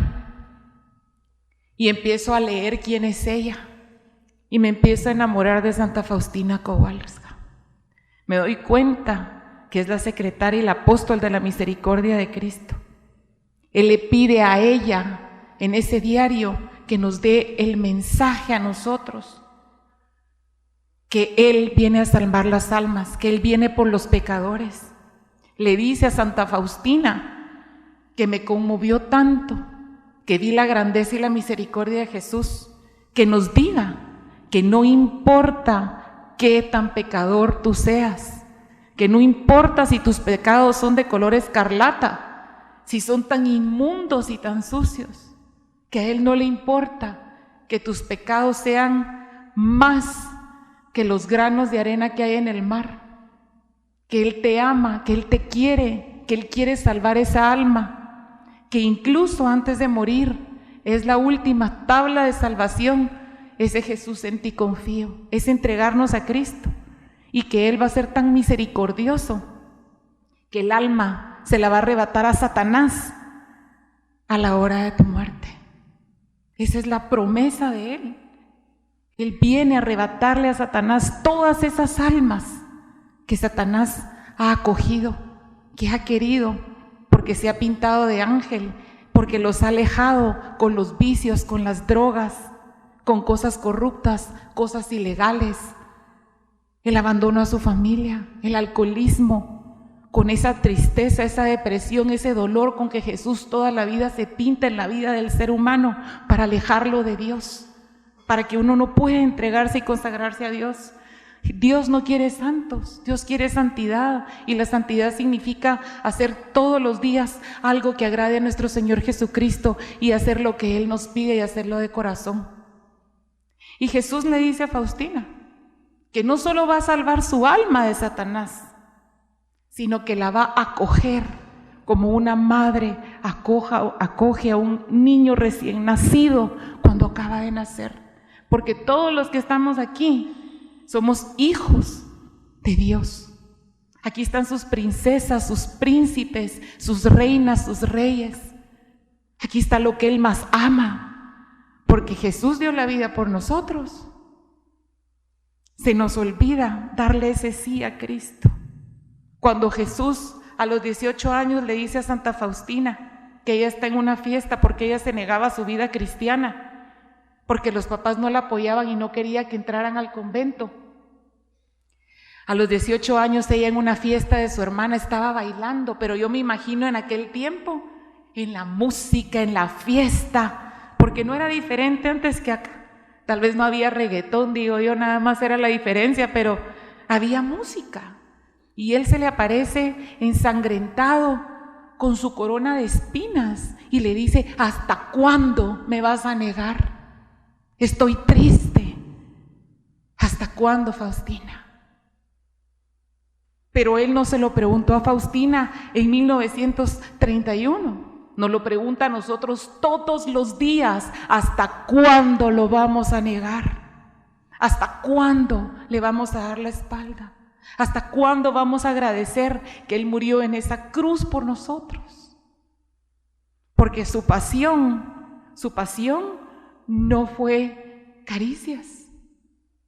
y empiezo a leer quién es ella. Y me empiezo a enamorar de Santa Faustina Kowalska. Me doy cuenta que es la secretaria y la apóstol de la misericordia de Cristo. Él le pide a ella en ese diario que nos dé el mensaje a nosotros, que Él viene a salvar las almas, que Él viene por los pecadores. Le dice a Santa Faustina, que me conmovió tanto, que vi la grandeza y la misericordia de Jesús, que nos diga que no importa qué tan pecador tú seas, que no importa si tus pecados son de color escarlata, si son tan inmundos y tan sucios, que a Él no le importa que tus pecados sean más que los granos de arena que hay en el mar, que Él te ama, que Él te quiere, que Él quiere salvar esa alma, que incluso antes de morir es la última tabla de salvación. Ese Jesús en ti confío, es entregarnos a Cristo, y que Él va a ser tan misericordioso que el alma se la va a arrebatar a Satanás a la hora de tu muerte. Esa es la promesa de Él. Él viene a arrebatarle a Satanás todas esas almas que Satanás ha acogido, que ha querido, porque se ha pintado de ángel, porque los ha alejado con los vicios, con las drogas, con cosas corruptas, cosas ilegales, el abandono a su familia, el alcoholismo, con esa tristeza, esa depresión, ese dolor con que Jesús toda la vida se pinta en la vida del ser humano para alejarlo de Dios, para que uno no pueda entregarse y consagrarse a Dios. Dios no quiere santos, Dios quiere santidad, y la santidad significa hacer todos los días algo que agrade a nuestro Señor Jesucristo y hacer lo que Él nos pide y hacerlo de corazón. Y Jesús le dice a Faustina que no solo va a salvar su alma de Satanás, sino que la va a acoger como una madre acoge a un niño recién nacido cuando acaba de nacer. Porque todos los que estamos aquí somos hijos de Dios. Aquí están sus princesas, sus príncipes, sus reinas, sus reyes. Aquí está lo que Él más ama, porque Jesús dio la vida por nosotros. Se nos olvida darle ese sí a Cristo. Cuando Jesús a los 18 años le dice a Santa Faustina que ella está en una fiesta porque ella se negaba a su vida cristiana, porque los papás no la apoyaban y no quería que entraran al convento. A los 18 años ella en una fiesta de su hermana estaba bailando, pero yo me imagino en aquel tiempo, en la música, en la fiesta, porque no era diferente antes que acá. Tal vez no había reggaetón, digo yo, nada más era la diferencia, pero había música. Y él se le aparece ensangrentado con su corona de espinas y le dice: ¿hasta cuándo me vas a negar? Estoy triste. ¿Hasta cuándo, Faustina? Pero él no se lo preguntó a Faustina en 1931. Nos lo pregunta a nosotros todos los días: ¿hasta cuándo lo vamos a negar? ¿Hasta cuándo le vamos a dar la espalda? ¿Hasta cuándo vamos a agradecer que Él murió en esa cruz por nosotros? Porque su pasión no fue caricias,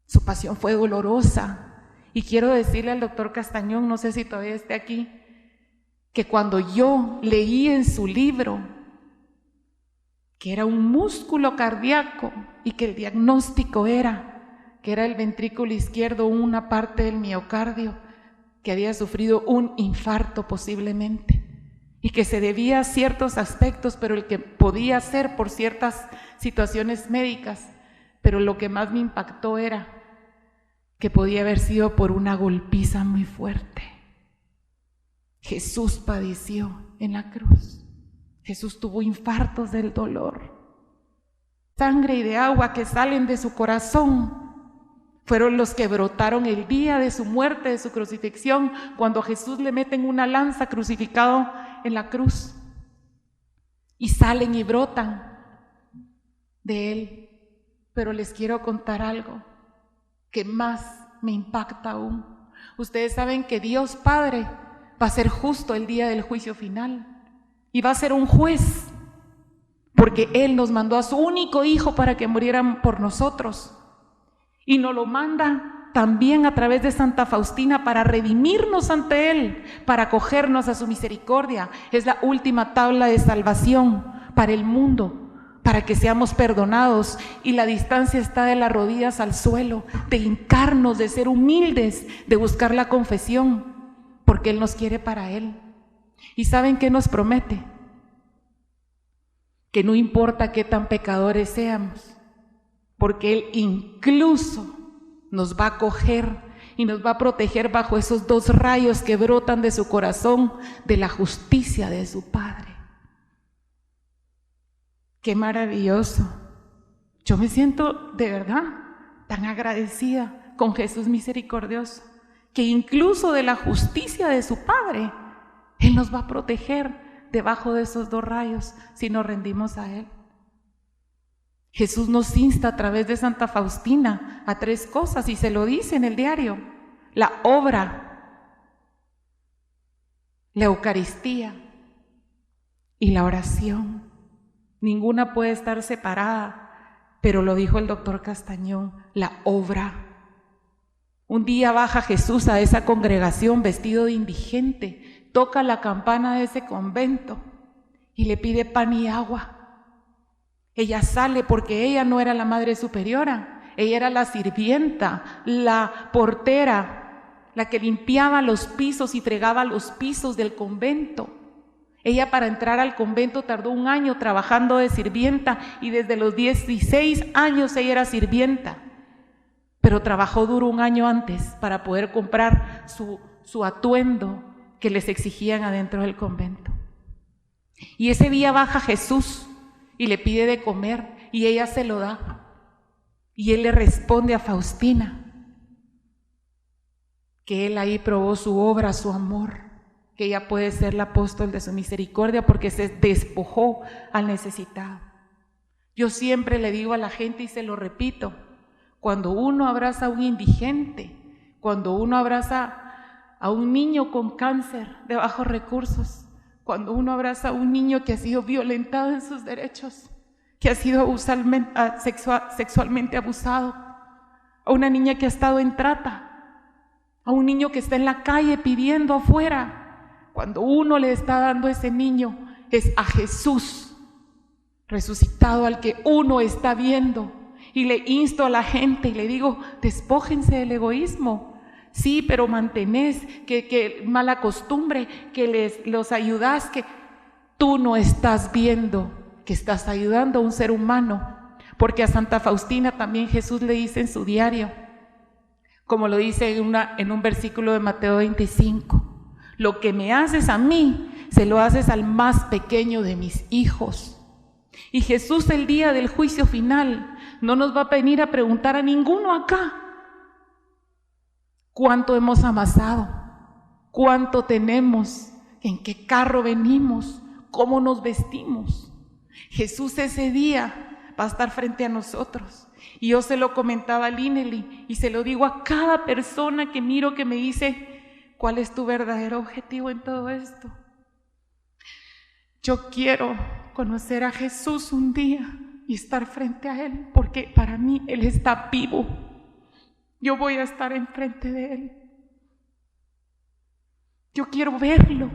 su pasión fue dolorosa. Y quiero decirle al doctor Castañón, no sé si todavía esté aquí, que cuando yo leí en su libro que era un músculo cardíaco y que el diagnóstico era que era el ventrículo izquierdo, una parte del miocardio, que había sufrido un infarto posiblemente y que se debía a ciertos aspectos, pero el que podía ser por ciertas situaciones médicas, pero lo que más me impactó era que podía haber sido por una golpiza muy fuerte. Jesús padeció en la cruz. Jesús tuvo infartos del dolor. Sangre y de agua que salen de su corazón fueron los que brotaron el día de su muerte, de su crucifixión, cuando a Jesús le meten una lanza crucificado en la cruz. Y salen y brotan de él. Pero les quiero contar algo que más me impacta aún. Ustedes saben que Dios Padre va a ser justo el día del juicio final y va a ser un juez, porque Él nos mandó a su único Hijo para que murieran por nosotros y nos lo manda también a través de Santa Faustina para redimirnos ante Él, para acogernos a su misericordia. Es la última tabla de salvación para el mundo, para que seamos perdonados, y la distancia está de las rodillas al suelo, de hincarnos, de ser humildes, de buscar la confesión, porque Él nos quiere para Él. ¿Y saben qué nos promete? Que no importa qué tan pecadores seamos, porque Él incluso nos va a acoger y nos va a proteger bajo esos dos rayos que brotan de su corazón, de la justicia de su Padre. ¡Qué maravilloso! Yo me siento de verdad tan agradecida con Jesús misericordioso, que incluso de la justicia de su Padre, Él nos va a proteger debajo de esos dos rayos si nos rendimos a Él. Jesús nos insta a través de Santa Faustina a 3 cosas, y se lo dice en el diario: la obra, la Eucaristía y la oración. Ninguna puede estar separada, pero lo dijo el doctor Castañón: la obra. Un día baja Jesús a esa congregación vestido de indigente, toca la campana de ese convento y le pide pan y agua. Ella sale porque ella no era la madre superiora, ella era la sirvienta, la portera, la que limpiaba los pisos y fregaba los pisos del convento. Ella, para entrar al convento, tardó 1 año trabajando de sirvienta, y desde los 16 años ella era sirvienta, pero trabajó duro 1 año antes para poder comprar su atuendo que les exigían adentro del convento. Y ese día baja Jesús y le pide de comer, y ella se lo da, y Él le responde a Faustina que Él ahí probó su obra, su amor, que ella puede ser el apóstol de su misericordia porque se despojó al necesitado. Yo siempre le digo a la gente, y se lo repito: cuando uno abraza a un indigente, cuando uno abraza a un niño con cáncer de bajos recursos, cuando uno abraza a un niño que ha sido violentado en sus derechos, que ha sido sexualmente abusado, a una niña que ha estado en trata, a un niño que está en la calle pidiendo afuera, cuando uno le está dando a ese niño, es a Jesús resucitado al que uno está viendo, Y le insto a la gente y le digo, despójense del egoísmo. Sí, pero mantenés que mala costumbre, que los ayudás, que tú no estás viendo que estás ayudando a un ser humano. Porque a Santa Faustina también Jesús le dice en su diario, como lo dice en un versículo de Mateo 25, lo que me haces a mí, se lo haces al más pequeño de mis hijos. Y Jesús el día del juicio final no nos va a venir a preguntar a ninguno acá cuánto hemos amasado, cuánto tenemos, en qué carro venimos, cómo nos vestimos. Jesús ese día va a estar frente a nosotros. Y yo se lo comentaba a Linely y se lo digo a cada persona que miro que me dice, ¿cuál es tu verdadero objetivo en todo esto? Yo quiero conocer a Jesús un día y estar frente a Él, porque para mí Él está vivo. Yo voy a estar enfrente de Él. Yo quiero verlo,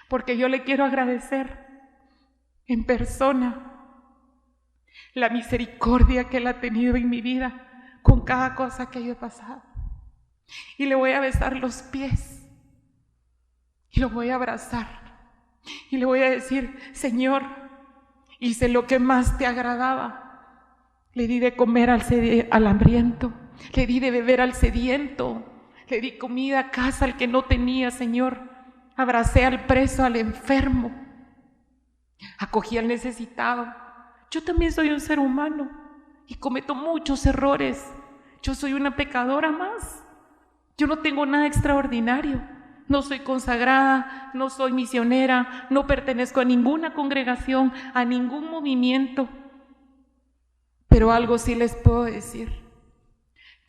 porque yo le quiero agradecer en persona la misericordia que Él ha tenido en mi vida con cada cosa que yo he pasado. Y le voy a besar los pies y lo voy a abrazar y le voy a decir, Señor, hice lo que más te agradaba. Le di de comer al hambriento, le di de beber al sediento, le di comida a casa al que no tenía, Señor. Abracé al preso, al enfermo, acogí al necesitado. Yo también soy un ser humano y cometo muchos errores. Yo soy una pecadora más. Yo no tengo nada extraordinario. No soy consagrada, no soy misionera, no pertenezco a ninguna congregación, a ningún movimiento. Pero algo sí les puedo decir.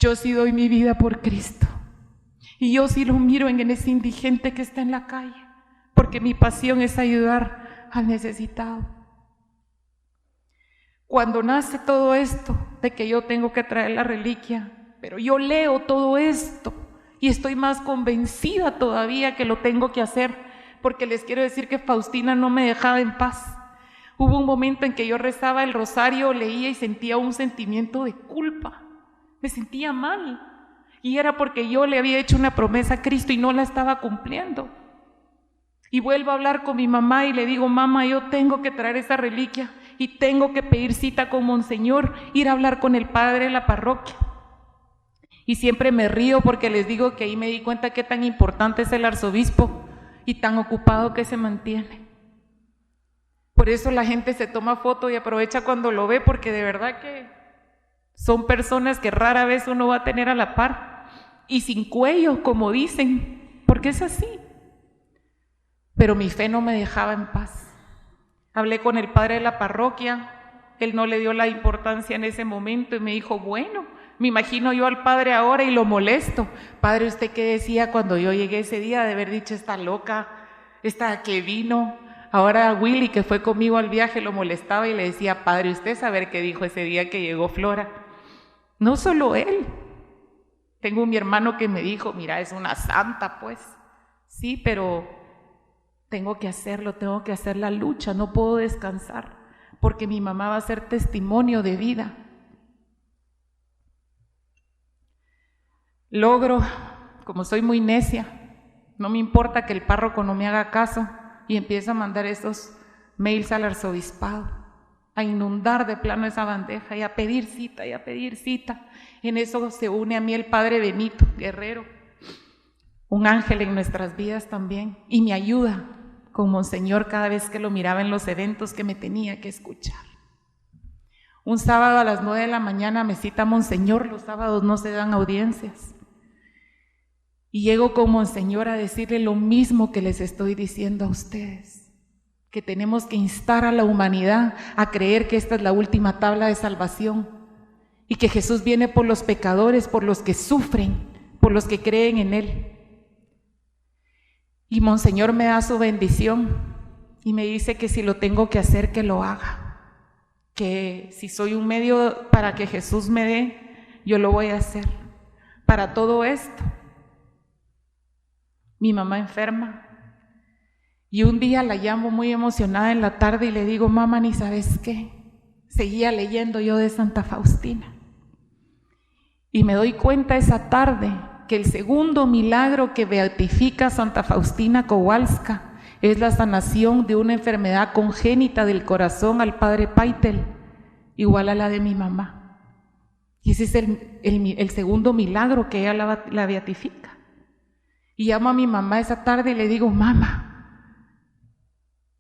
Yo sí doy mi vida por Cristo. Y yo sí lo miro en ese indigente que está en la calle, porque mi pasión es ayudar al necesitado. Cuando nace todo esto de que yo tengo que traer la reliquia, pero yo leo todo esto y estoy más convencida todavía que lo tengo que hacer, porque les quiero decir que Faustina no me dejaba en paz. Hubo un momento en que yo rezaba el rosario, leía y sentía un sentimiento de culpa. Me sentía mal. Y era porque yo le había hecho una promesa a Cristo y no la estaba cumpliendo. Y vuelvo a hablar con mi mamá y le digo, mamá, yo tengo que traer esa reliquia y tengo que pedir cita con Monseñor, ir a hablar con el padre de la parroquia. Y siempre me río porque les digo que ahí me di cuenta qué tan importante es el arzobispo y tan ocupado que se mantiene. Por eso la gente se toma foto y aprovecha cuando lo ve, porque de verdad que son personas que rara vez uno va a tener a la par. Y sin cuello, como dicen, porque es así. Pero mi fe no me dejaba en paz. Hablé con el padre de la parroquia, él no le dio la importancia en ese momento y me dijo, bueno, me imagino yo al padre ahora y lo molesto. Padre, ¿usted qué decía cuando yo llegué ese día de haber dicho esta loca, esta que vino? Ahora Willy, que fue conmigo al viaje, lo molestaba y le decía, padre, ¿usted sabe qué dijo ese día que llegó Flora? No solo él. Tengo mi hermano que me dijo, mira, es una santa, pues. Sí, pero tengo que hacerlo, tengo que hacer la lucha, no puedo descansar, porque mi mamá va a ser testimonio de vida. Logro, como soy muy necia, no me importa que el párroco no me haga caso, y empiezo a mandar esos mails al arzobispado, a inundar de plano esa bandeja y a pedir cita y a pedir cita. En eso se une a mí el padre Benito Guerrero, un ángel en nuestras vidas también, y me ayuda con Monseñor cada vez que lo miraba en los eventos que me tenía que escuchar. Un sábado a las 9 de la mañana me cita Monseñor, los sábados no se dan audiencias. Y llego con Monseñor a decirle lo mismo que les estoy diciendo a ustedes, que tenemos que instar a la humanidad a creer que esta es la última tabla de salvación y que Jesús viene por los pecadores, por los que sufren, por los que creen en Él. Y Monseñor me da su bendición y me dice que si lo tengo que hacer, que lo haga, que si soy un medio para que Jesús me dé, yo lo voy a hacer. Para todo esto, mi mamá enferma, y un día la llamo muy emocionada en la tarde y le digo, mamá, ¿ni sabes qué? seguía leyendo yo de Santa Faustina. Y me doy cuenta esa tarde que el segundo milagro que beatifica a Santa Faustina Kowalska es la sanación de una enfermedad congénita del corazón al padre Paitel, igual a la de mi mamá. Y ese es el segundo milagro que ella la beatifica. Y llamo a mi mamá esa tarde y le digo: mamá,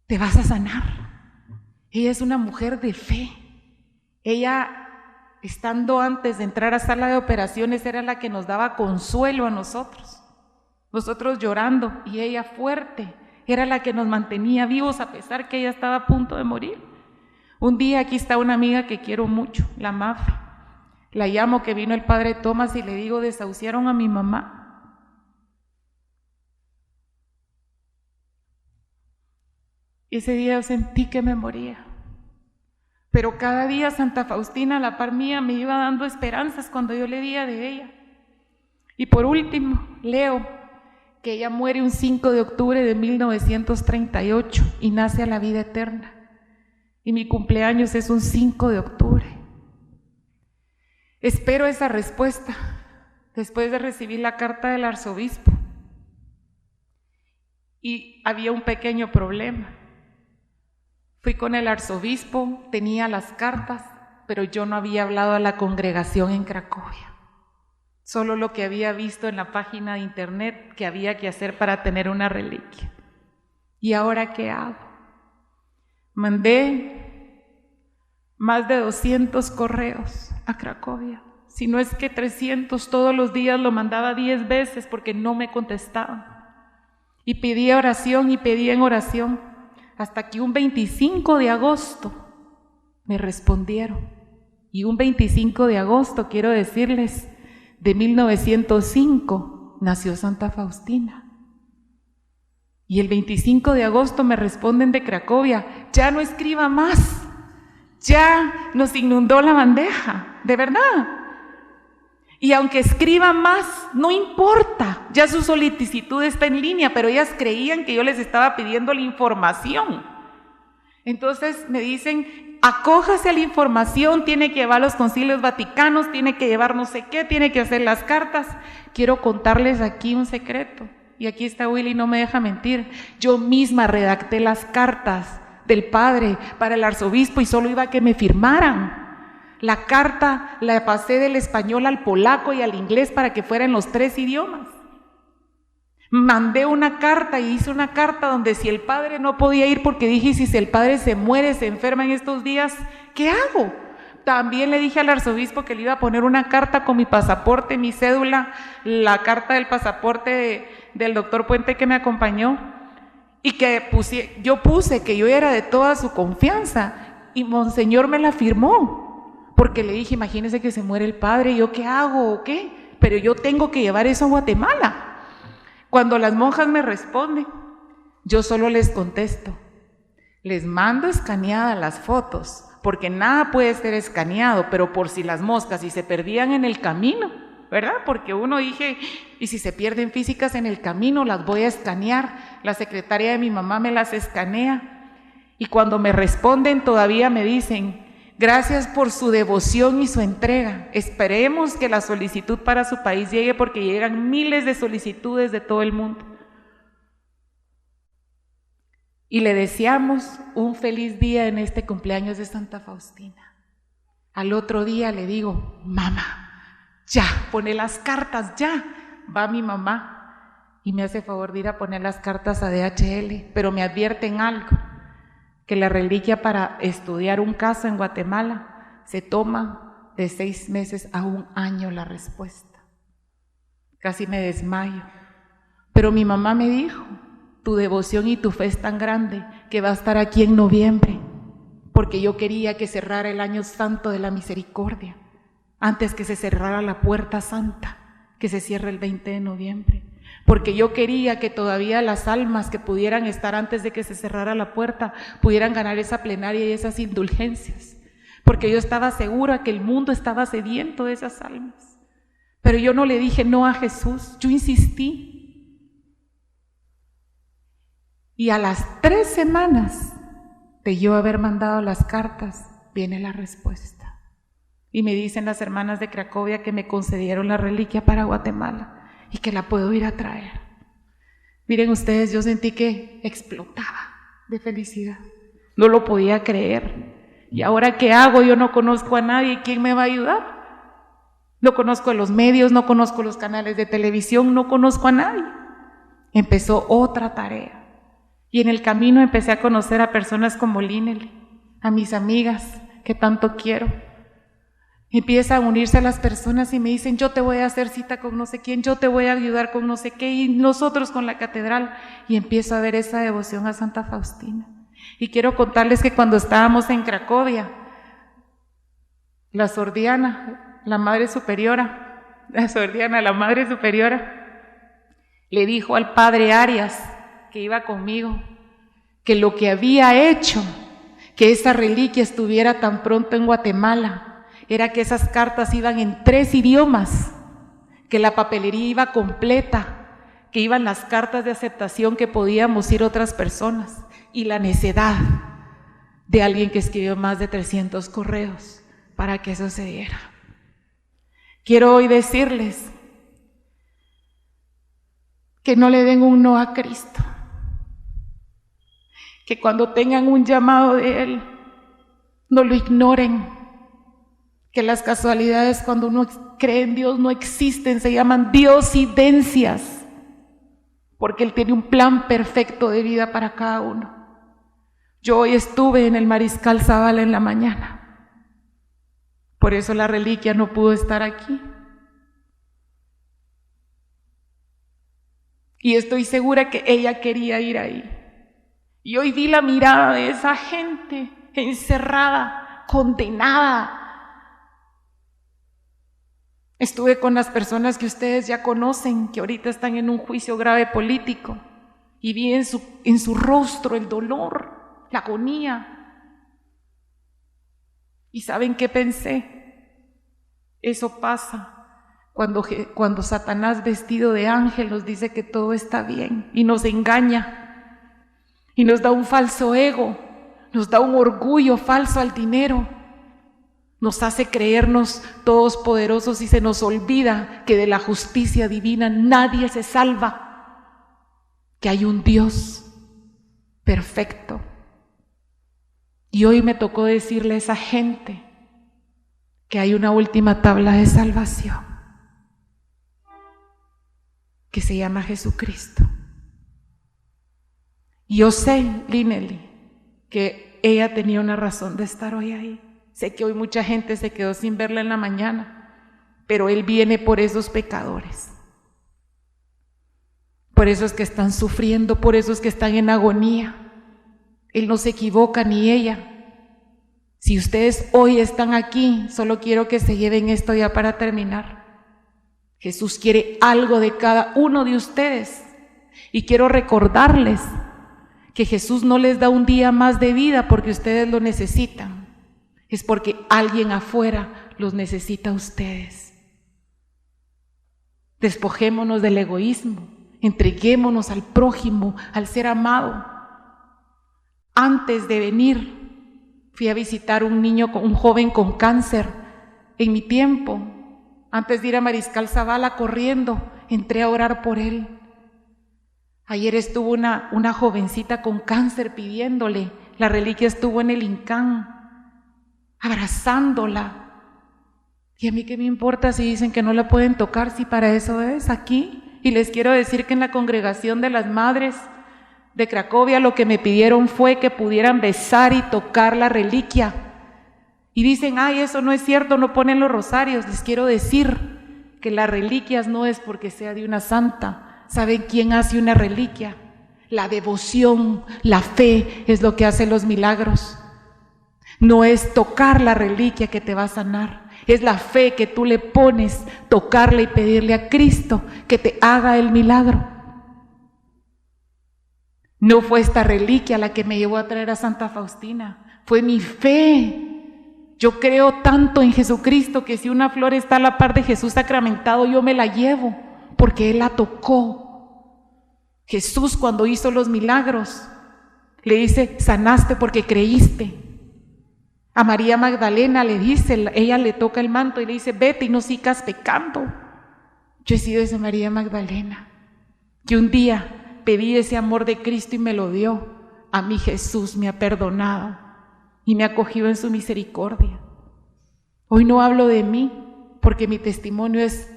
te vas a sanar. Ella es una mujer de fe. Ella, estando antes de entrar a sala de operaciones, era la que nos daba consuelo a nosotros llorando, y ella fuerte, era la que nos mantenía vivos a pesar que ella estaba a punto de morir. Un día, aquí está una amiga que quiero mucho, la Mafe, la llamo, que vino el padre Tomás, y le digo: desahuciaron a mi mamá. Ese día sentí que me moría. Pero cada día Santa Faustina, a la par mía, me iba dando esperanzas cuando yo leía de ella. Y por último, leo que ella muere un 5 de octubre de 1938 y nace a la vida eterna. Y mi cumpleaños es un 5 de octubre. Espero esa respuesta después de recibir la carta del arzobispo. Y había un pequeño problema. Fui con el arzobispo, tenía las cartas, pero yo no había hablado a la congregación en Cracovia. Solo lo que había visto en la página de internet que había que hacer para tener una reliquia. ¿Y ahora qué hago? Mandé más de 200 correos a Cracovia. Si no es que 300, todos los días lo mandaba 10 veces porque no me contestaban. Y pedía oración y pedía en oración. Hasta que un 25 de agosto me respondieron. Y un 25 de agosto, quiero decirles, de 1905 nació Santa Faustina. Y el 25 de agosto me responden de Cracovia: ya no escriba más, ya nos inundó la bandeja, de verdad. Y aunque escriba más, no importa, ya su solicitud está en línea, pero ellas creían que yo les estaba pidiendo la información. Entonces me dicen: acójase a la información, tiene que llevar los concilios vaticanos, tiene que llevar no sé qué, tiene que hacer las cartas. Quiero contarles aquí un secreto, y aquí está Willy, no me deja mentir. Yo misma redacté las cartas del padre para el arzobispo y solo iba a que me firmaran. La carta la pasé del español al polaco y al inglés para que fuera en los 3 idiomas. Mandé una carta y hice una carta donde si el padre no podía ir, porque dije: si el padre se muere, se enferma en estos días, ¿qué hago? También le dije al arzobispo que le iba a poner una carta con mi pasaporte, mi cédula, la carta del pasaporte del doctor Puente que me acompañó, y que yo puse que yo era de toda su confianza, y Monseñor me la firmó. Porque le dije: imagínese que se muere el padre, ¿yo qué hago o qué? Pero yo tengo que llevar eso a Guatemala. Cuando las monjas me responden, yo solo les contesto: les mando escaneadas las fotos, porque nada puede ser escaneado, pero por si las moscas, si se perdían en el camino, ¿verdad? Porque uno dije: y si se pierden físicas en el camino, las voy a escanear. La secretaria de mi mamá me las escanea. Y cuando me responden todavía me dicen: gracias por su devoción y su entrega. Esperemos que la solicitud para su país llegue, porque llegan miles de solicitudes de todo el mundo. Y le deseamos un feliz día en este cumpleaños de Santa Faustina. Al otro día le digo: mamá, ya, pone las cartas, ya. Va mi mamá y me hace favor de ir a poner las cartas a DHL, pero me advierten algo: que la reliquia para estudiar un caso en Guatemala se toma de 6 meses a 1 año la respuesta. Casi me desmayo. Pero mi mamá me dijo: tu devoción y tu fe es tan grande que va a estar aquí en noviembre, porque yo quería que cerrara el año santo de la misericordia, antes que se cerrara la puerta santa, que se cierra el 20 de noviembre. Porque yo quería que todavía las almas que pudieran estar antes de que se cerrara la puerta pudieran ganar esa plenaria y esas indulgencias, porque yo estaba segura que el mundo estaba sediento de esas almas. Pero yo no le dije no a Jesús, yo insistí. Y a las 3 semanas de yo haber mandado las cartas, viene la respuesta. Y me dicen las hermanas de Cracovia que me concedieron la reliquia para Guatemala y que la puedo ir a traer. Miren ustedes, yo sentí que explotaba de felicidad. No lo podía creer. ¿Y ahora qué hago? Yo no conozco a nadie. ¿Quién me va a ayudar? No conozco los medios, no conozco los canales de televisión, no conozco a nadie. Empezó otra tarea. Y en el camino empecé a conocer a personas como Linely, a mis amigas que tanto quiero. Empiezan a unirse a las personas y me dicen, yo te voy a hacer cita con no sé quién, yo te voy a ayudar con no sé qué, y nosotros con la catedral. Y empiezo a ver esa devoción a Santa Faustina. Y quiero contarles que cuando estábamos en Cracovia, la Sordiana, la Madre Superiora, le dijo al padre Arias, que iba conmigo, que lo que había hecho que esa reliquia estuviera tan pronto en Guatemala era que esas cartas iban en 3 idiomas, que la papelería iba completa, que iban las cartas de aceptación que podíamos ir otras personas, y la necedad de alguien que escribió más de 300 correos para que eso se diera. Quiero hoy decirles que no le den un no a Cristo, que cuando tengan un llamado de Él, no lo ignoren, que las casualidades cuando uno cree en Dios no existen, se llaman diosidencias, porque Él tiene un plan perfecto de vida para cada uno. Yo hoy estuve en el Mariscal Zavala en la mañana, por eso la reliquia no pudo estar aquí. Y estoy segura que ella quería ir ahí. Y hoy vi la mirada de esa gente encerrada, condenada. Estuve con las personas que ustedes ya conocen, que ahorita están en un juicio grave político, y vi en su rostro el dolor, la agonía. ¿Y saben qué pensé? Eso pasa cuando Satanás vestido de ángel nos dice que todo está bien y nos engaña y nos da un falso ego, nos da un orgullo falso al dinero, nos hace creernos todos poderosos y se nos olvida que de la justicia divina nadie se salva, que hay un Dios perfecto. Y hoy me tocó decirle a esa gente que hay una última tabla de salvación, que se llama Jesucristo. Y yo sé, Linely, que ella tenía una razón de estar hoy ahí. Sé que hoy mucha gente se quedó sin verla en la mañana, pero Él viene por esos pecadores, por esos que están sufriendo, por esos que están en agonía. Él no se equivoca, ni ella. Si ustedes hoy están aquí, solo quiero que se lleven esto ya para terminar. Jesús quiere algo de cada uno de ustedes, y quiero recordarles que Jesús no les da un día más de vida porque ustedes lo necesitan, es porque alguien afuera los necesita a ustedes. Despojémonos del egoísmo, entreguémonos al prójimo, al ser amado. Antes de venir, fui a visitar un joven con cáncer en mi tiempo. Antes de ir a Mariscal Zavala corriendo, entré a orar por él. Ayer estuvo una jovencita con cáncer pidiéndole, la reliquia estuvo en el Incán, abrazándola. Y a mí qué me importa si dicen que no la pueden tocar, si para eso es aquí. Y les quiero decir que en la congregación de las madres de Cracovia lo que me pidieron fue que pudieran besar y tocar la reliquia. Y dicen, ay, eso no es cierto, no ponen los rosarios. Les quiero decir que las reliquias no es porque sea de una santa. ¿Saben quién hace una reliquia? La devoción, la fe es lo que hace los milagros. No es tocar la reliquia que te va a sanar, es la fe que tú le pones, tocarla y pedirle a Cristo que te haga el milagro. No fue esta reliquia la que me llevó a traer a Santa Faustina, fue mi fe. Yo creo tanto en Jesucristo que si una flor está a la par de Jesús sacramentado, yo me la llevo porque Él la tocó. Jesús, cuando hizo los milagros, le dice, sanaste porque creíste. A María Magdalena le dice, ella le toca el manto y le dice, vete y no sigas pecando. Yo he sido esa María Magdalena, que un día pedí ese amor de Cristo y me lo dio. A mí Jesús me ha perdonado y me ha acogido en su misericordia. Hoy no hablo de mí, porque mi testimonio es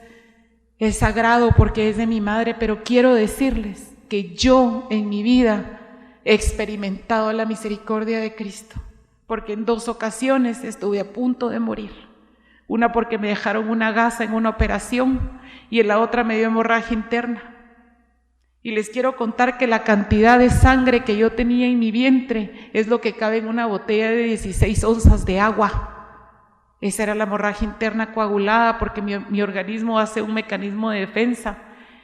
sagrado, porque es de mi madre, pero quiero decirles que yo en mi vida he experimentado la misericordia de Cristo, porque en 2 ocasiones estuve a punto de morir. Una porque me dejaron una gasa en una operación y en la otra me dio hemorragia interna. Y les quiero contar que la cantidad de sangre que yo tenía en mi vientre es lo que cabe en una botella de 16 onzas de agua. Esa era la hemorragia interna coagulada, porque mi organismo hace un mecanismo de defensa.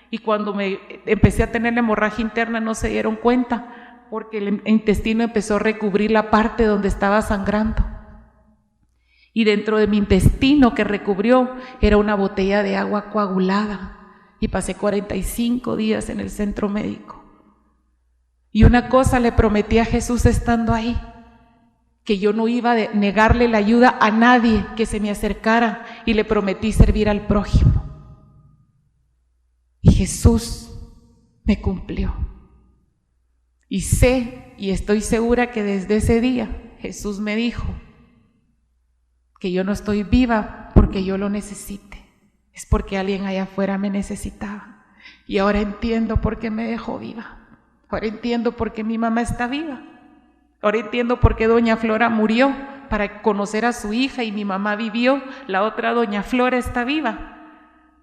Y cuando me empecé a tener la hemorragia interna no se dieron cuenta, porque el intestino empezó a recubrir la parte donde estaba sangrando. Y dentro de mi intestino que recubrió era una botella de agua coagulada. Y pasé 45 días en el centro médico. Y una cosa le prometí a Jesús estando ahí, que yo no iba a negarle la ayuda a nadie que se me acercara, y le prometí servir al prójimo. Y Jesús me cumplió. Y sé y estoy segura que desde ese día Jesús me dijo que yo no estoy viva porque yo lo necesite, es porque alguien allá afuera me necesitaba. Y ahora entiendo por qué me dejó viva. Ahora entiendo por qué mi mamá está viva. Ahora entiendo por qué doña Flora murió para conocer a su hija y mi mamá vivió. La otra doña Flora está viva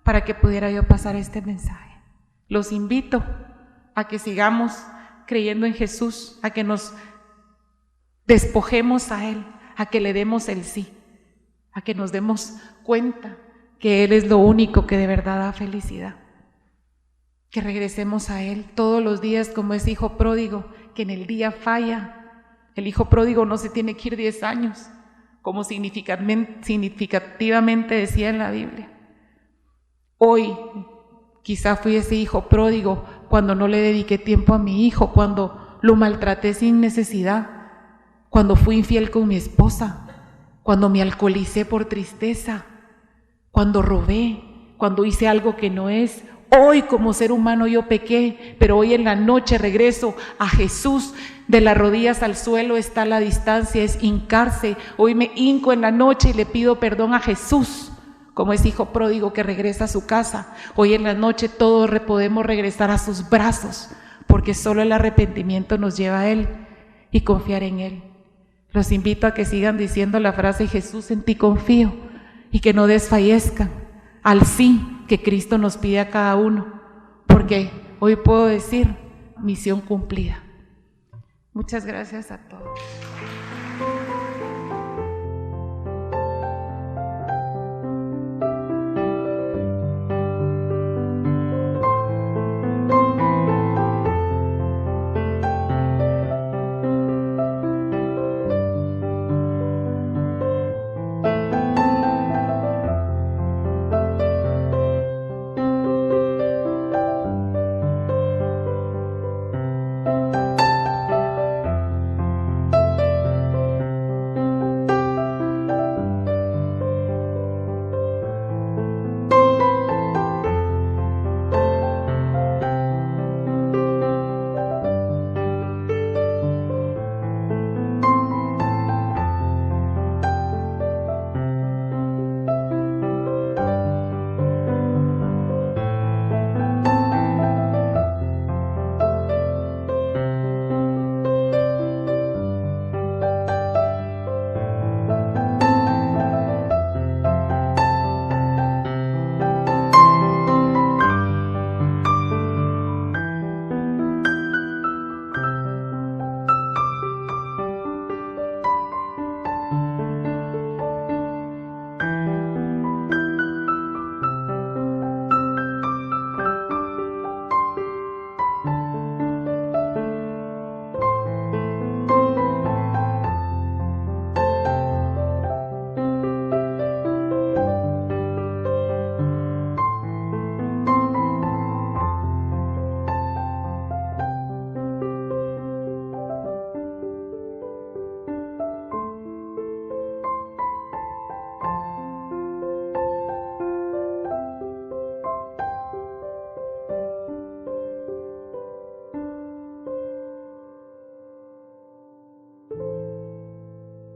para que pudiera yo pasar este mensaje. Los invito a que sigamos creyendo en Jesús, a que nos despojemos a Él, a que le demos el sí, a que nos demos cuenta que Él es lo único que de verdad da felicidad. Que regresemos a Él todos los días como ese hijo pródigo que en el día falla. El hijo pródigo no se tiene que ir 10 años, como significativamente decía en la Biblia. Hoy quizá fui ese hijo pródigo cuando no le dediqué tiempo a mi hijo, cuando lo maltraté sin necesidad, cuando fui infiel con mi esposa, cuando me alcoholicé por tristeza, cuando robé, cuando hice algo que no es. Hoy como ser humano yo pequé, pero hoy en la noche regreso a Jesús. De las rodillas al suelo está la distancia, es hincarse. Hoy me hinco en la noche y le pido perdón a Jesús, como ese hijo pródigo que regresa a su casa. Hoy en la noche todos podemos regresar a sus brazos, porque solo el arrepentimiento nos lleva a Él y confiar en Él. Los invito a que sigan diciendo la frase: Jesús, en ti confío, y que no desfallezcan al sí que Cristo nos pide a cada uno, porque hoy puedo decir: misión cumplida. Muchas gracias a todos.